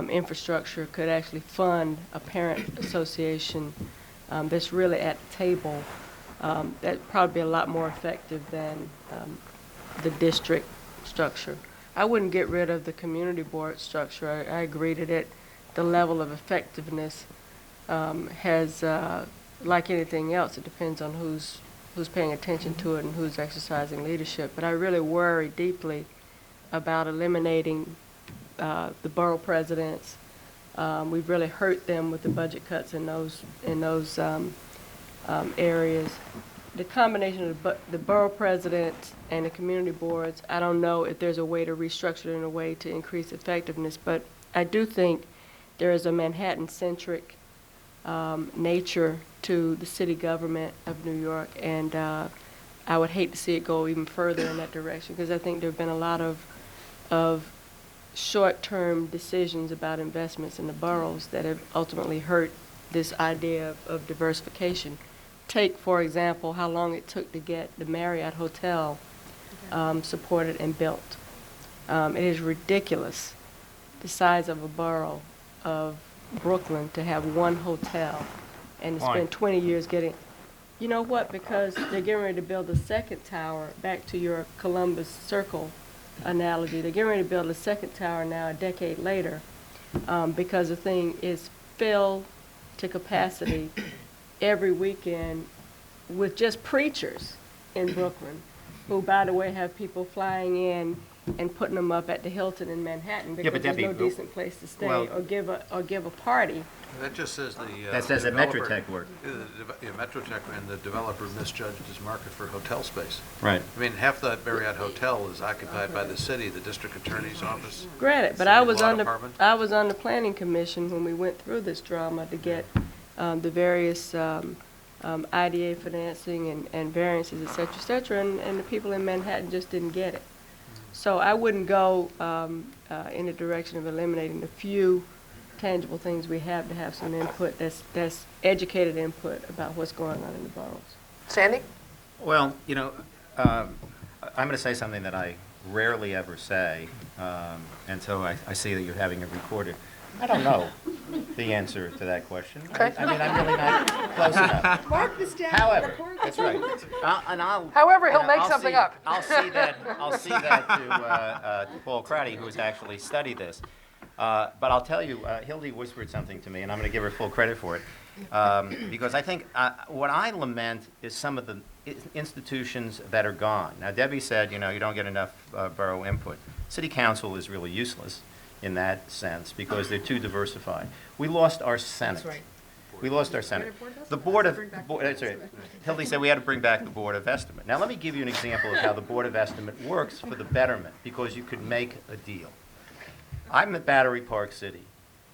infrastructure could actually fund a parent association that's really at the table, that'd probably be a lot more effective than the district structure. I wouldn't get rid of the community board structure. I agree that the level of effectiveness has, like anything else, it depends on who's paying attention to it and who's exercising leadership. But I really worry deeply about eliminating the borough presidents. We've really hurt them with the budget cuts in those areas. The combination of the borough presidents and the community boards, I don't know if there's a way to restructure it in a way to increase effectiveness, but I do think there is a Manhattan-centric nature to the city government of New York, and I would hate to see it go even further in that direction, because I think there have been a lot of short-term decisions about investments in the boroughs that have ultimately hurt this idea of diversification. Take, for example, how long it took to get the Marriott Hotel supported and built. It is ridiculous, the size of a borough of Brooklyn, to have one hotel and to spend 20 years getting, you know what, because they're getting ready to build a second tower, back to your Columbus Circle analogy, they're getting ready to build a second tower now a decade later because the thing is filled to capacity every weekend with just preachers in Brooklyn. who, by the way, have people flying in and putting them up at the Hilton in Manhattan because but there's no Debbie, decent place to stay well- or give a party. That just says the. That says that developer- Metrotech worked. Yeah, Metrotech and the developer misjudged his market for hotel space. Right. I mean, half that Marriott hotel is occupied by the city, the district attorney's office. Granted, but City I was law on department. I was on the planning commission when we went through this drama to get the various IDA financing and variances, et cetera, and the people in Manhattan just didn't get it. So I wouldn't go in the direction of eliminating the few tangible things we have to have some input that's educated input about what's going on in the boroughs. Sandy? Well, I'm going to say something that I rarely ever say, and so I see that you're having it recorded. I don't know the answer to that question. Okay. I mean, I'm really not close enough. Mark this down. However, record that's this. right. However, he'll make I'll something see- up. I'll see that to Paul Crowdy, who has actually studied this. But I'll tell you, Hildy whispered something to me, and I'm going to give her full credit for it, because I think what I lament is some of the institutions that are gone. Now, Debbie said, you don't get enough borough input. City council is really useless in that sense because they're too diversified. We lost our Senate. That's right. We lost our Senate. The Board of, that's right. Hildy said we had to bring back the Board of Estimate. Now, let me give you an example of how the Board of Estimate works for the betterment, because you could make a deal. I'm at Battery Park City,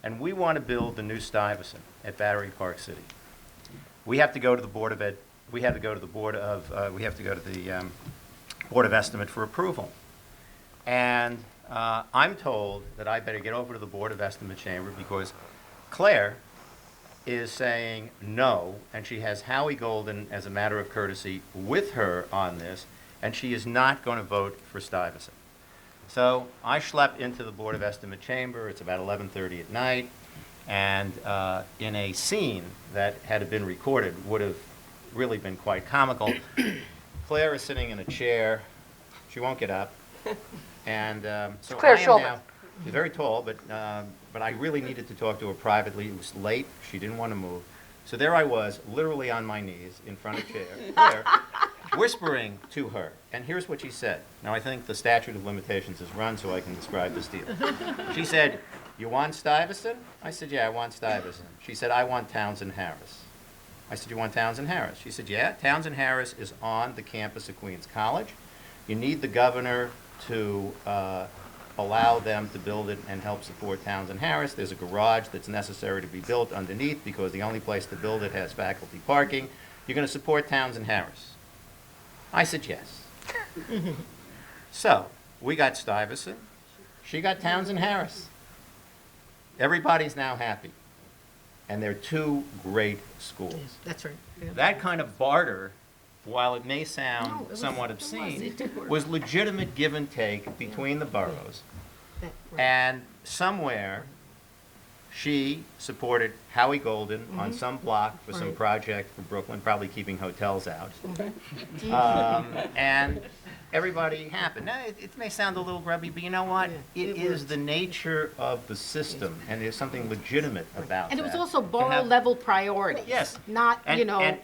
and we want to build the new Stuyvesant at Battery Park City. We have to go to the Board of Board of Estimate for approval. And I'm told that I better get over to the Board of Estimate chamber because Claire is saying no, and she has Howie Golden, as a matter of courtesy, with her on this, and she is not going to vote for Stuyvesant. So I schlep into the Board of Estimate chamber. It's about 11:30 at night, and in a scene that, had it been recorded, would have really been quite comical, Claire is sitting in a chair. She won't get up. And so Claire I am Schulman. now, she's very tall, but I really needed to talk to her privately. It was late. She didn't want to move. So there I was, literally on my knees in front of Claire, whispering to her. And here's what she said. Now, I think the statute of limitations is run, so I can describe this deal. She said, "You want Stuyvesant?" I said, "Yeah, I want Stuyvesant." She said, "I want Townsend Harris." I said, "You want Townsend Harris?" She said, "Yeah, Townsend Harris is on the campus of Queens College. You need the governor to allow them to build it and help support Townsend Harris. There's a garage that's necessary to be built underneath because the only place to build it has faculty parking. You're going to support Townsend Harris?" I said yes. So we got Stuyvesant. She got Townsend Harris. Everybody's now happy. And they're two great schools. That's right. Yeah. That kind of barter, while it may No, sound it was- somewhat it was. obscene, It did work. was legitimate give and take between the boroughs. That- right. And somewhere, she supported Howie Golden on some block for some Right. project for Brooklyn, probably keeping hotels out. And everybody happened. Now, it may sound a little grubby, but you know what? Yeah, It it is works. the nature of the system, and there's something legitimate about that. And it was also To have- borough-level priorities. Yes. Not, And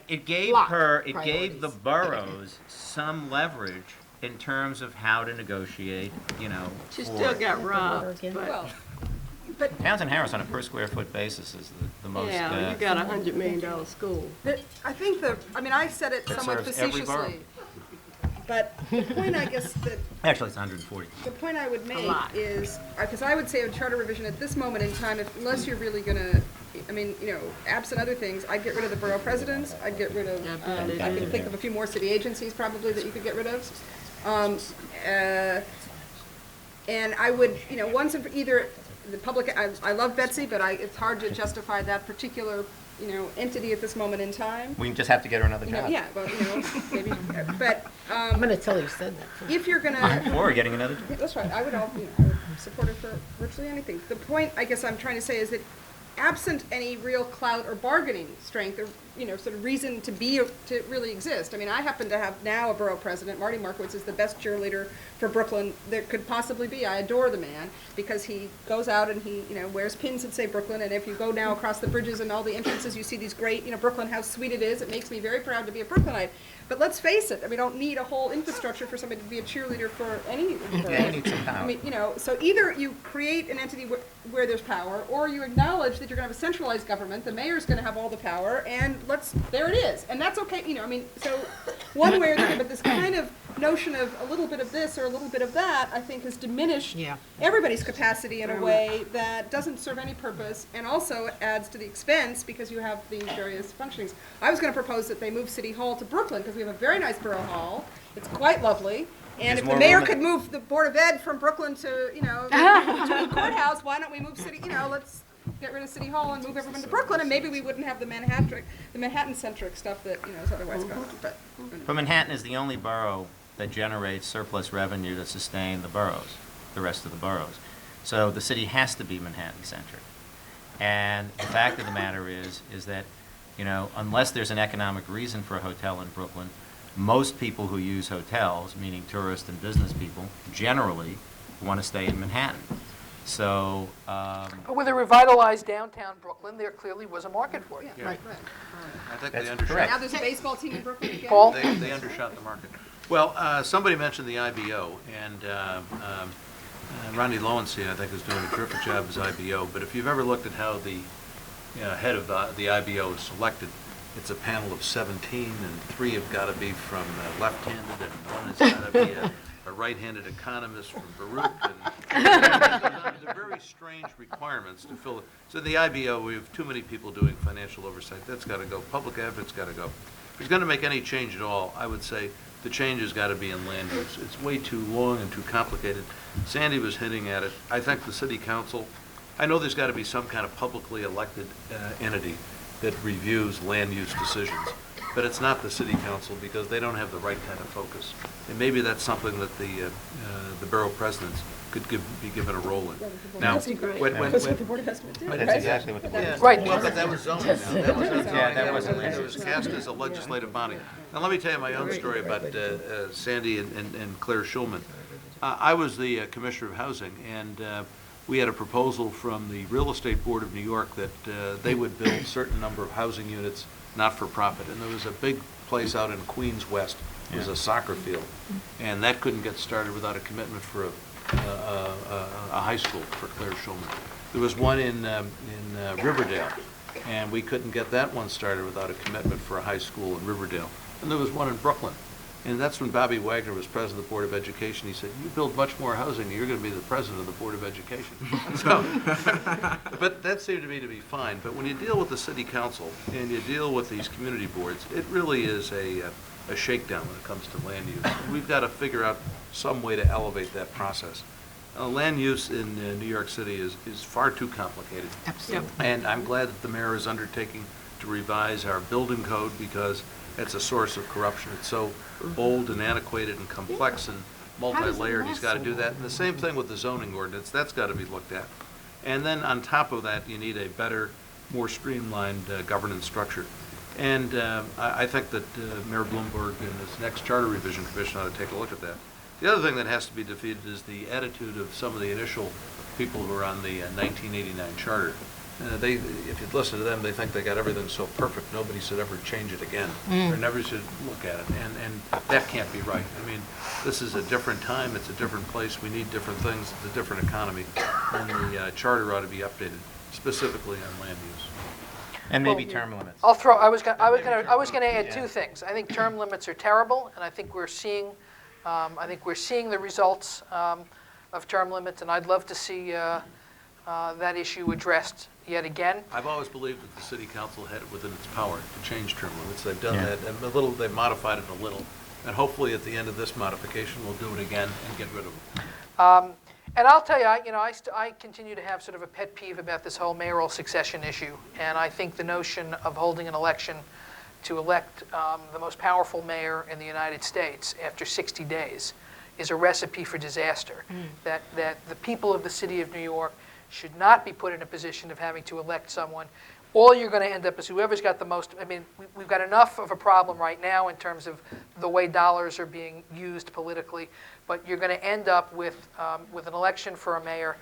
it gave block her, it gave the priorities. boroughs some leverage in terms of how to negotiate, She for- still got robbed, Well, but, Townsend Harris on a per square foot basis is the most, yeah, you got $100 million school. I think I said it That somewhat serves every borough. facetiously. But the point, I guess, actually it's 140. the point I would make lot. is, because I would say a charter revision at this moment in time, unless you're really gonna, absent other things, I'd get rid of the borough presidents, I'd get rid of, Yeah, I can think of a few more city agencies probably that you could get rid of. And I would, once and for either the public, I love Betsy, but it's hard to justify that particular, entity at this moment in time. We just have to get her another job. Yeah, well, maybe, but, I'm going to tell you said that. if you're gonna. Or getting another job. Yeah, that's right. I would support it for virtually anything. The point I guess I'm trying to say is that absent any real clout or bargaining strength, or sort of reason to really exist. I mean, I happen to have now a borough president. Marty Markowitz is the best cheerleader for Brooklyn there could possibly be. I adore the man because he goes out and he, wears pins that say Brooklyn. And if you go now across the bridges and all the entrances, you see these great, Brooklyn, how sweet it is. It makes me very proud to be a Brooklynite. But let's face it, we don't need a whole infrastructure for somebody to be a cheerleader for any borough. Yeah, you need some power. I mean, so either you create an entity where there's power, or you acknowledge that you're going to have a centralized government, the mayor's going to have all the power, and there it is. And that's okay, so one way or the other, but this kind of notion of a little bit of this or a little bit of that, I think has diminished everybody's capacity in a way that doesn't serve any purpose, and also adds to the expense because you have these various functionings. I was going to propose that they move City Hall to Brooklyn, because we have a very nice borough hall. It's quite lovely. And There's if more the mayor room could move the Board of Ed from Brooklyn to, to the courthouse, why don't we move let's get rid of City Hall and move everyone to Brooklyn, and maybe we wouldn't have the Manhattan-centric stuff that, is otherwise going on. But Manhattan is the only borough that generates surplus revenue to sustain the rest of the boroughs. So the city has to be Manhattan-centric. And the fact of the matter is that, unless there's an economic reason for a hotel in Brooklyn, most people who use hotels, meaning tourists and business people, generally want to stay in Manhattan. So, But with a revitalized downtown Brooklyn, there clearly was a market for it. Right. I think That's they undershot. correct. Now there's a baseball team in Brooklyn again. Paul? They undershot the market. Well, somebody mentioned the IBO, and Ronnie Lowenstein, I think, is doing a terrific job as IBO. But if you've ever looked at how the head of the IBO is selected, it's a panel of 17, and 3 have got to be from left-handed, and 1 has got to be a right-handed economist from Baruch. And they're very strange requirements to fill it. So the IBO, we have too many people doing financial oversight. That's got to go. Public advocate's got to go. If he's going to make any change at all, I would say the change has got to be in land use. It's way too long and too complicated. Sandy was hinting at it. I think the city council, I know there's got to be some kind of publicly elected entity that reviews land use decisions, but it's not the city council because they don't have the right kind of focus. And maybe that's something that the borough presidents could be given a role in. Now, That's what the Board of Estimate did, That's right? exactly what the board is. Right. Well, but that was zoning. Now. That wasn't zoning. Yeah, that wasn't land It was cast as a legislative body. Now, let me tell you my own story about Sandy and Claire Schulman. I was the Commissioner of Housing, and we had a proposal from the Real Estate Board of New York that they would build a certain number of housing units, not for profit. And there was a big place out in Queens West. It was a soccer field. And that couldn't get started without a commitment for a high school for Claire Schulman. There was one in Riverdale, and we couldn't get that one started without a commitment for a high school in Riverdale. And there was one in Brooklyn. And that's when Bobby Wagner was president of the Board of Education. He said, you build much more housing, you're going to be the president of the Board of Education. So, but that seemed to me to be fine. But when you deal with the city council and you deal with these community boards, it really is a shakedown when it comes to land use. And we've got to figure out some way to elevate that process. Land use in New York City is far too complicated. Absolutely. And I'm glad that the mayor is undertaking to revise our building code because it's a source of corruption. It's so old and antiquated and complex and multi-layered. He's got to do that. And the same thing with the zoning ordinance. That's got to be looked at. And then on top of that, you need a better, more streamlined governance structure. And I think that Mayor Bloomberg and his next Charter Revision Commission ought to take a look at that. The other thing that has to be defeated is the attitude of some of the initial people who are on the 1989 charter. If you listen to them, they think they got everything so perfect, nobody should ever change it again, or never should look at it, and that can't be right. I mean, this is a different time, it's a different place, we need different things, it's a different economy, and the charter ought to be updated, specifically on land use. And maybe term limits. I was going to add 2 things. I think term limits are terrible, and I think we're seeing the results of term limits, and I'd love to see that issue addressed yet again. I've always believed that the city council had it within its power to change term limits. They've done Yeah. that, and they've modified it a little, and hopefully at the end of this modification, we'll do it again and get rid of it. And I'll tell you, I continue to have sort of a pet peeve about this whole mayoral succession issue, and I think the notion of holding an election to elect the most powerful mayor in the United States after 60 days is a recipe for disaster. That the people of the city of New York should not be put in a position of having to elect someone all you're going to end up is whoever's got the most. I mean, we've got enough of a problem right now in terms of the way dollars are being used politically, but you're going to end up with an election for a mayor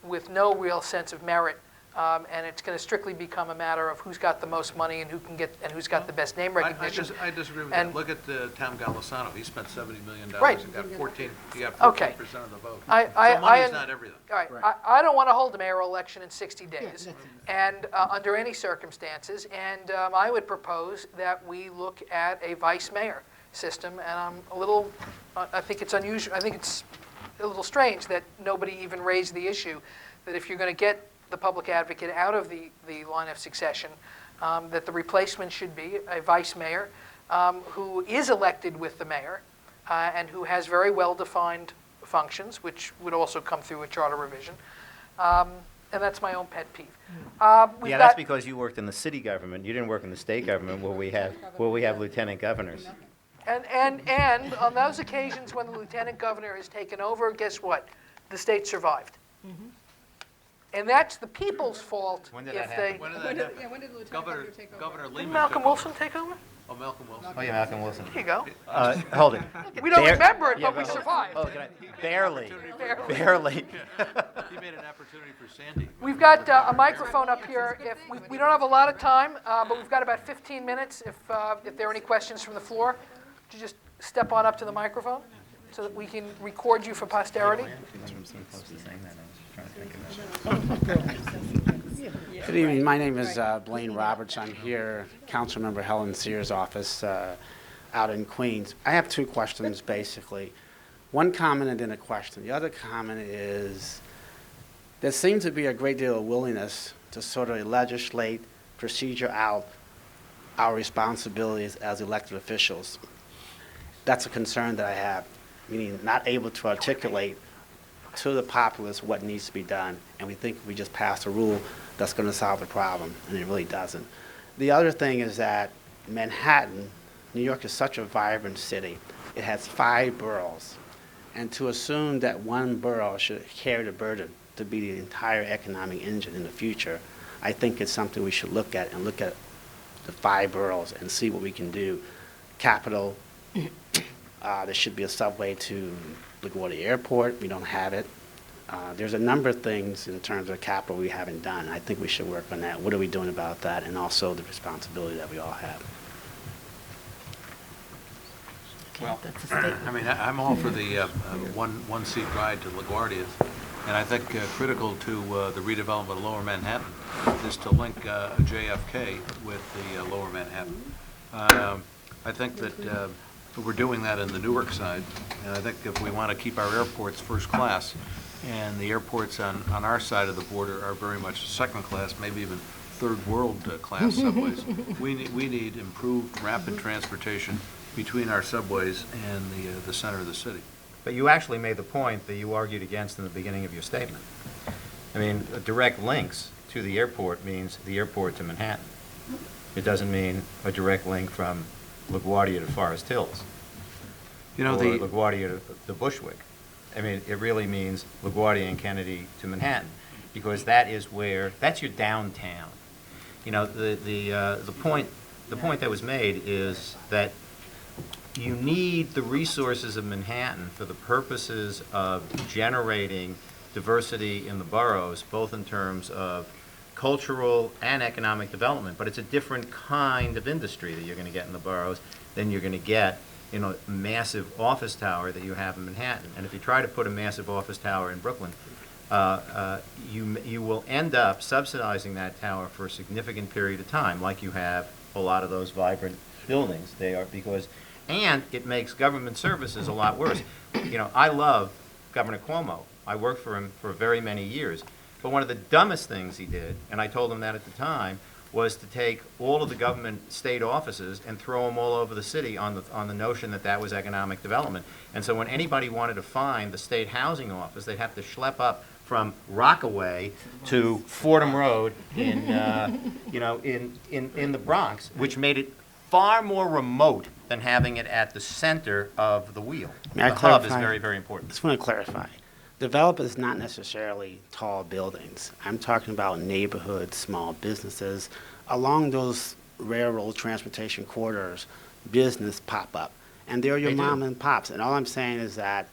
with no real sense of merit. And it's going to strictly become a matter of who's got the most money and who's got the best name recognition. I disagree with And- that. Look at Tom Golisano. He spent $70 million Right. and got 14% Okay. of the vote. I- So money's I- not everything. All right, I don't want to hold a mayoral election in 60 days, and under any circumstances, and I would propose that we look at a vice mayor system, and I'm a little, I think it's unusual, I think it's a little strange that nobody even raised the issue, that if you're going to get the public advocate out of the line of succession, that the replacement should be a vice mayor who is elected with the mayor and who has very well-defined functions, which would also come through a charter revision. And that's my own pet peeve. Yeah, that's because you worked in the city government. You didn't work in the state government where we have lieutenant governors. And on those occasions when the lieutenant governor has taken over, guess what? The state survived. And that's the people's fault When did if that they. happen? When did When that did, happen? yeah, when did the lieutenant governor take over? Governor Didn't Lehman Malcolm took Wilson over. take over? Oh, Malcolm Wilson. Oh, yeah, Malcolm Wilson. There you go. Hold it. We don't Bare- remember it, yeah, but we hold it. survived. Oh, barely. Barely. Barely. He made an opportunity for Sandy. We've got a microphone up here. If we don't have a lot of time, but we've got about 15 minutes. If there are any questions from the floor, would you just step on up to the microphone so that we can record you for posterity? Good evening. My name is Blaine Roberts. I'm here, Councilmember Helen Sears' office out in Queens. I have two questions, basically. One comment and then a question. The other comment is there seems to be a great deal of willingness to sort of legislate procedure out our responsibilities as elected officials. That's a concern that I have, meaning not able to articulate to the populace what needs to be done, and we think if we just pass a rule that's going to solve the problem, and it really doesn't. The other thing is that Manhattan, New York is such a vibrant city. It has 5 boroughs, and to assume that one borough should carry the burden to be the entire economic engine in the future, I think it's something we should look at and look at the 5 boroughs and see what we can do. Capital, there should be a subway to LaGuardia Airport. We don't have it. There's a number of things in terms of capital we haven't done. I think we should work on that. What are we doing about that? And also the responsibility that we all have. Well, I mean, I'm all for the one-seat ride to LaGuardia, and I think critical to the redevelopment of Lower Manhattan is to link JFK with the Lower Manhattan. I think that we're doing that in the Newark side, and I think if we want to keep our airports first class, and the airports on our side of the border are very much second class, maybe even third world class subways, we need improved rapid transportation between our subways and the center of the city. But you actually made the point that you argued against in the beginning of your statement. I mean, direct links to the airport means the airport to Manhattan. It doesn't mean a direct link from LaGuardia to Forest Hills. You know, or the LaGuardia to Bushwick. I mean, it really means LaGuardia and Kennedy to Manhattan, because that's your downtown. You know, the point that was made is that you need the resources of Manhattan for the purposes of generating diversity in the boroughs, both in terms of cultural and economic development. But it's a different kind of industry that you're going to get in the boroughs than you're going to get in a massive office tower that you have in Manhattan. And if you try to put a massive office tower in Brooklyn, you will end up subsidizing that tower for a significant period of time, like you have a lot of those vibrant buildings. And it makes government services a lot worse. You know, I love Governor Cuomo. I worked for him for very many years. But one of the dumbest things he did, and I told him that at the time, was to take all of the government state offices and throw them all over the city on the notion that that was economic development. And so when anybody wanted to find the state housing office, they'd have to schlep up from Rockaway to Fordham Road in the Bronx, which made it far more remote than having it at the center of the wheel. May I The hub is clarify? very, very important. I just want to clarify. develop is not necessarily tall buildings. I'm talking about neighborhoods, small businesses. Along those railroad transportation corridors, business pop up. And they're your They do. mom and pops. And all I'm saying is that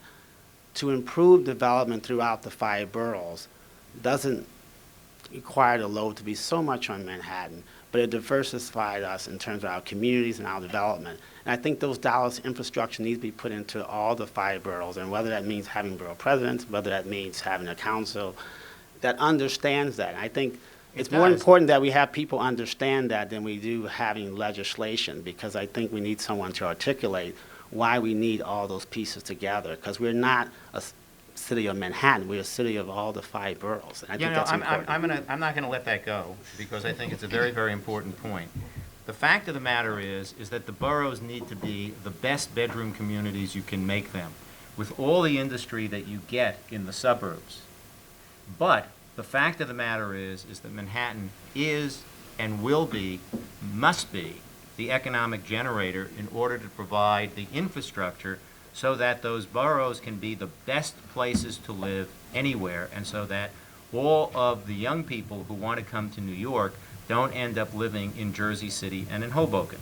to improve development throughout the 5 boroughs doesn't require the load to be so much on Manhattan, but it diversified us in terms of our communities and our development. And I think those dollars infrastructure needs to be put into all the 5 boroughs, and whether that means having borough presidents, whether that means having a council that understands that. And I think it's more does. important that we have people understand that than we do having legislation, because I think we need someone to articulate why we need all those pieces together, because we're not a city of Manhattan, we're a city of all the 5 boroughs. And I think that's important. I'm not gonna let that go, because I think it's a very, very important point. The fact of the matter is that the boroughs need to be the best bedroom communities you can make them, with all the industry that you get in the suburbs. But the fact of the matter is that Manhattan is and will be, must be, the economic generator in order to provide the infrastructure so that those boroughs can be the best places to live anywhere, and so that all of the young people who want to come to New York don't end up living in Jersey City and in Hoboken.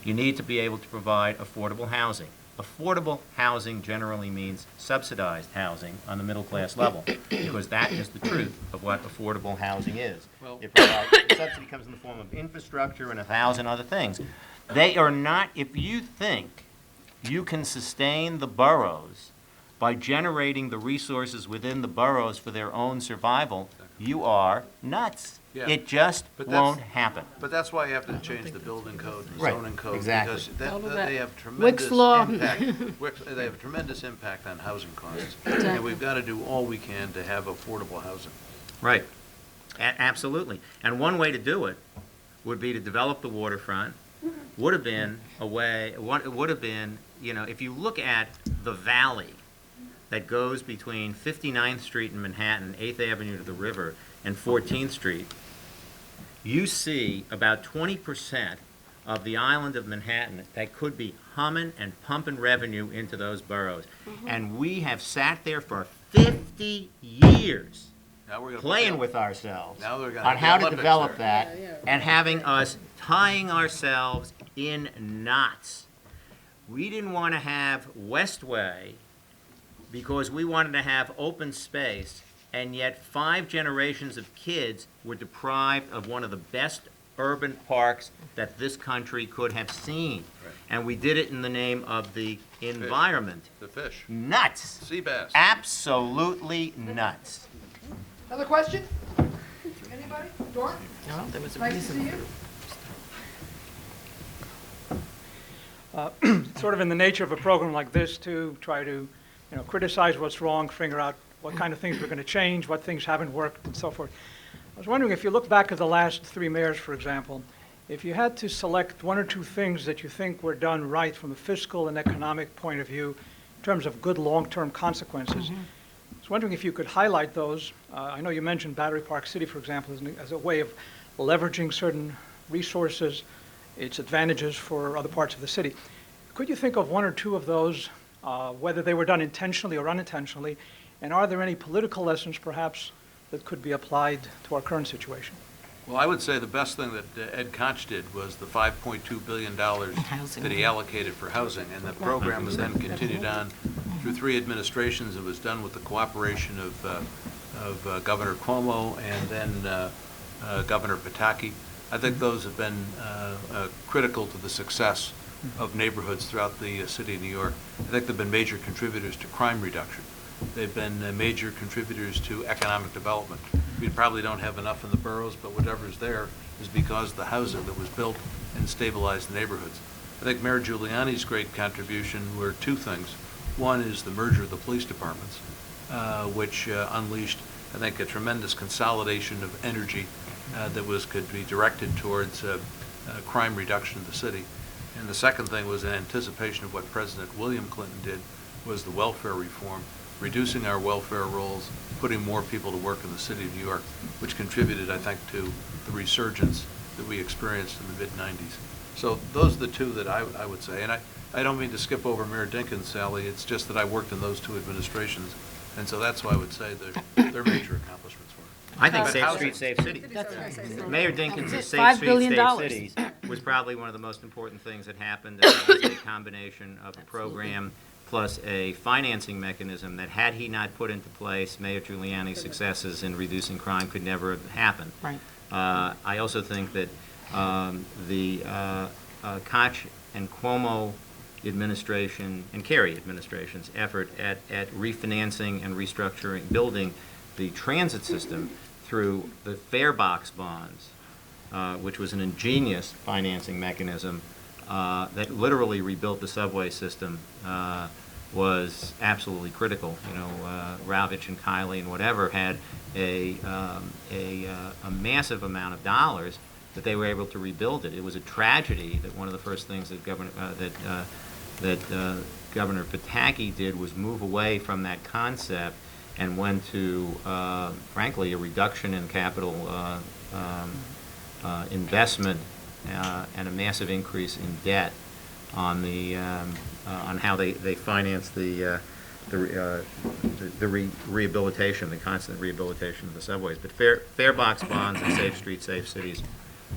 You need to be able to provide affordable housing. Affordable housing generally means subsidized housing on the middle class level, because that is the truth of what affordable housing is. Well- The subsidy comes in the form of infrastructure and 1,000 other things. They are not, if you think you can sustain the boroughs by generating the resources within the boroughs for their own survival, you are nuts. Yeah. It just But that's- won't happen. But that's why you have to change the building code, and Right, zoning code. exactly. Because All of that, that. they have Wick's tremendous law. impact. They have tremendous impact on housing costs. And we've got to do all we can to have affordable housing. Right. Absolutely. And one way to do it would be to develop the waterfront. Would have been a way, it would have been, if you look at the valley that goes between 59th Street in Manhattan, 8th Avenue to the river, and 14th Street, you see about 20% of the island of Manhattan that could be humming and pumping revenue into those boroughs. And we have sat there for 50 years Now we're going to playing with ourselves Now they're gonna on have how the to Olympics develop there. that and having us tying ourselves in knots. We didn't want to have Westway because we wanted to have open space, and yet 5 generations of kids were deprived of one of the best urban parks that this country could have seen. Right. And we did it in the name of the environment. The fish, Nuts. sea bass. Absolutely nuts. Another question? Anybody? Dora? No, there was a Nice to see reason. you. Sort of in the nature of a program like this to try to, criticize what's wrong, figure out what kind of things we're going to change, what things haven't worked, and so forth. I was wondering if you look back at the last 3 mayors, for example, if you had to select 1 or 2 things that you think were done right from a fiscal and economic point of view in terms of good long-term consequences. I was wondering if you could highlight those. I know you mentioned Battery Park City, for example, as a way of leveraging certain resources, its advantages for other parts of the city. Could you think of 1 or 2 of those, whether they were done intentionally or unintentionally, and are there any political lessons, perhaps, that could be applied to our current situation? Well, I would say the best thing that Ed Koch did was the $5.2 billion Housing. that he allocated for housing, and the program was then continued on through 3 administrations. It was done with the cooperation of Governor Cuomo and then Governor Pataki. I think those have been critical to the success of neighborhoods throughout the city of New York. I think they've been major contributors to crime reduction. They've been major contributors to economic development. We probably don't have enough in the boroughs, but whatever's there is because of the housing that was built and stabilized the neighborhoods. I think Mayor Giuliani's great contribution were 2 things. One is the merger of the police departments, which unleashed, I think, a tremendous consolidation of energy that could be directed towards crime reduction in the city. And the second thing was in anticipation of what President William Clinton did, was the welfare reform, reducing our welfare rolls, putting more people to work in the city of New York, which contributed, I think, to the resurgence that we experienced in the mid-'90s. So those are the 2 that I would say. And I don't mean to skip over Mayor Dinkins, Sally. It's just that I worked in those 2 administrations, And so that's why I would say their major accomplishments were. I think But Safe housing- Streets, Safe Cities. That's right. Mayor Dinkins' That's Safe $5 Streets, billion. Safe Cities was probably one of the most important things that happened. It was a combination of a program plus a financing mechanism that, had he not put into place, Mayor Giuliani's successes in reducing crime could never have happened. Right. I also think that the Koch and Cuomo administration and Kerry administration's effort at refinancing and restructuring, building the transit system through the fare box bonds, which was an ingenious financing mechanism that literally rebuilt the subway system, was absolutely critical. You know, Ravitch and Kiley and whatever had a massive amount of dollars that they were able to rebuild it. It was a tragedy that one of the first things that Governor Pataki did was move away from that concept and went to, frankly, a reduction in capital investment and a massive increase in debt on the on how they finance the rehabilitation, the constant rehabilitation of the subways. But fare box bonds and Safe Streets, Safe Cities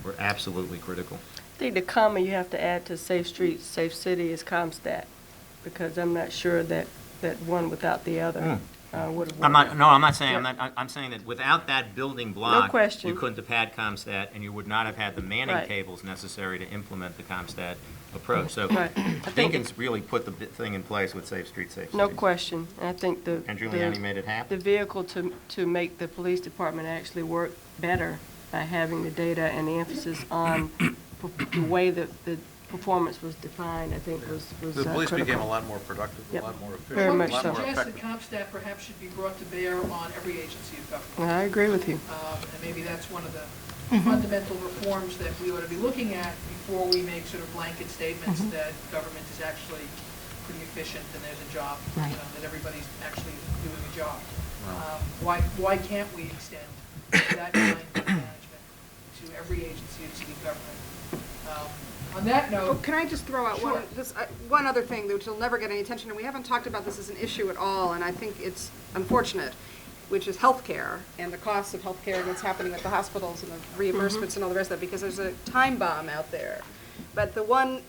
were absolutely critical. I think the comma you have to add to Safe Streets, Safe City is ComStat, because I'm not sure that one without the other would have worked. I'm not saying, I'm saying that without that building block, question. you couldn't have had ComStat, and you would not have had the manning Right. tables necessary to implement the ComStat approach. So Right. I think Dinkins really put the thing in place with Safe Streets, Safe Cities. No question. I think And Giuliani made it happen. the vehicle to make the police department actually work better by having the data and the emphasis on the way that the performance was defined, I think was The police critical. became a lot more productive, Yep. a lot more efficient, Very a much lot so. more Suggest that effective. CompStat perhaps should be brought to bear on every agency of government. I agree with you. And maybe that's one of the fundamental reforms that we ought to be looking at before we make sort of blanket statements that government is actually pretty efficient and there's a job, Right. that everybody's actually doing a job. Why can't we extend that kind of management to every agency of city government? On that Oh, note, can I just throw out Sure. one other thing which will never get any attention, and we haven't talked about this as an issue at all, and I think it's unfortunate, which is healthcare and the costs of healthcare and what's happening at the hospitals and the reimbursements and all the rest of that, because there's a time bomb out there. But the one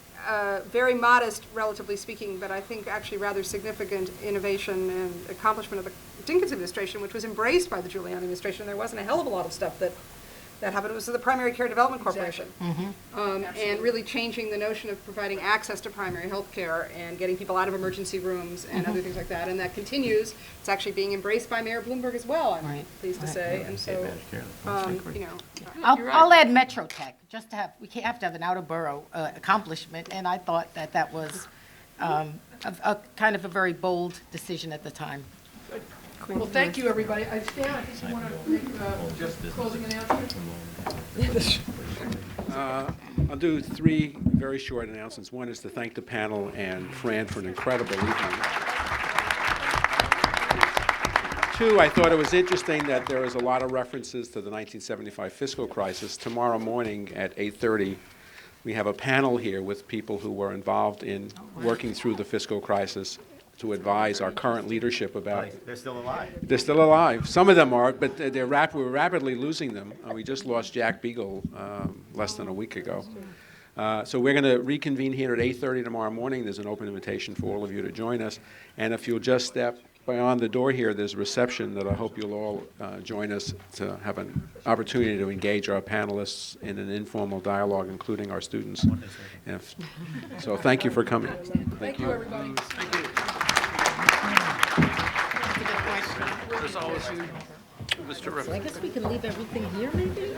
very modest, relatively speaking, but I think actually rather significant innovation and accomplishment of the Dinkins administration, which was embraced by the Giuliani administration, there wasn't a hell of a lot of stuff that happened. It was the Primary Care Development Corporation. And really changing the notion of providing access to primary health care and getting people out of emergency rooms and other things like that. And that continues. It's actually being embraced by Mayor Bloomberg as well, I'm Right, pleased to right, say. And so, you know, I'll add Metro Tech, just to have, we have to have an out-of-borough accomplishment, and I thought that was a kind of a very bold decision at the time. well, thank you, everybody. Stan, I think you want to make a closing announcement? I'll do three very short announcements. One is to thank the panel and Fran for an incredible evening. Two, I thought it was interesting that there was a lot of references to the 1975 fiscal crisis. Tomorrow morning at 8:30, we have a panel here with people who were involved in working through the fiscal crisis to advise our current leadership about. They're still alive. They're still alive. Some of them are, but we're rapidly losing them. We just lost Jack Beagle less than a week ago. So we're going to reconvene here at 8:30 tomorrow morning. There's an open invitation for all of you to join us. And if you'll just step beyond the door here, there's a reception that I hope you'll all join us to have an opportunity to engage our panelists in an informal dialogue, including our students. So thank you for coming. Thank you, everybody. As always, it was terrific. I guess we can leave everything here, maybe?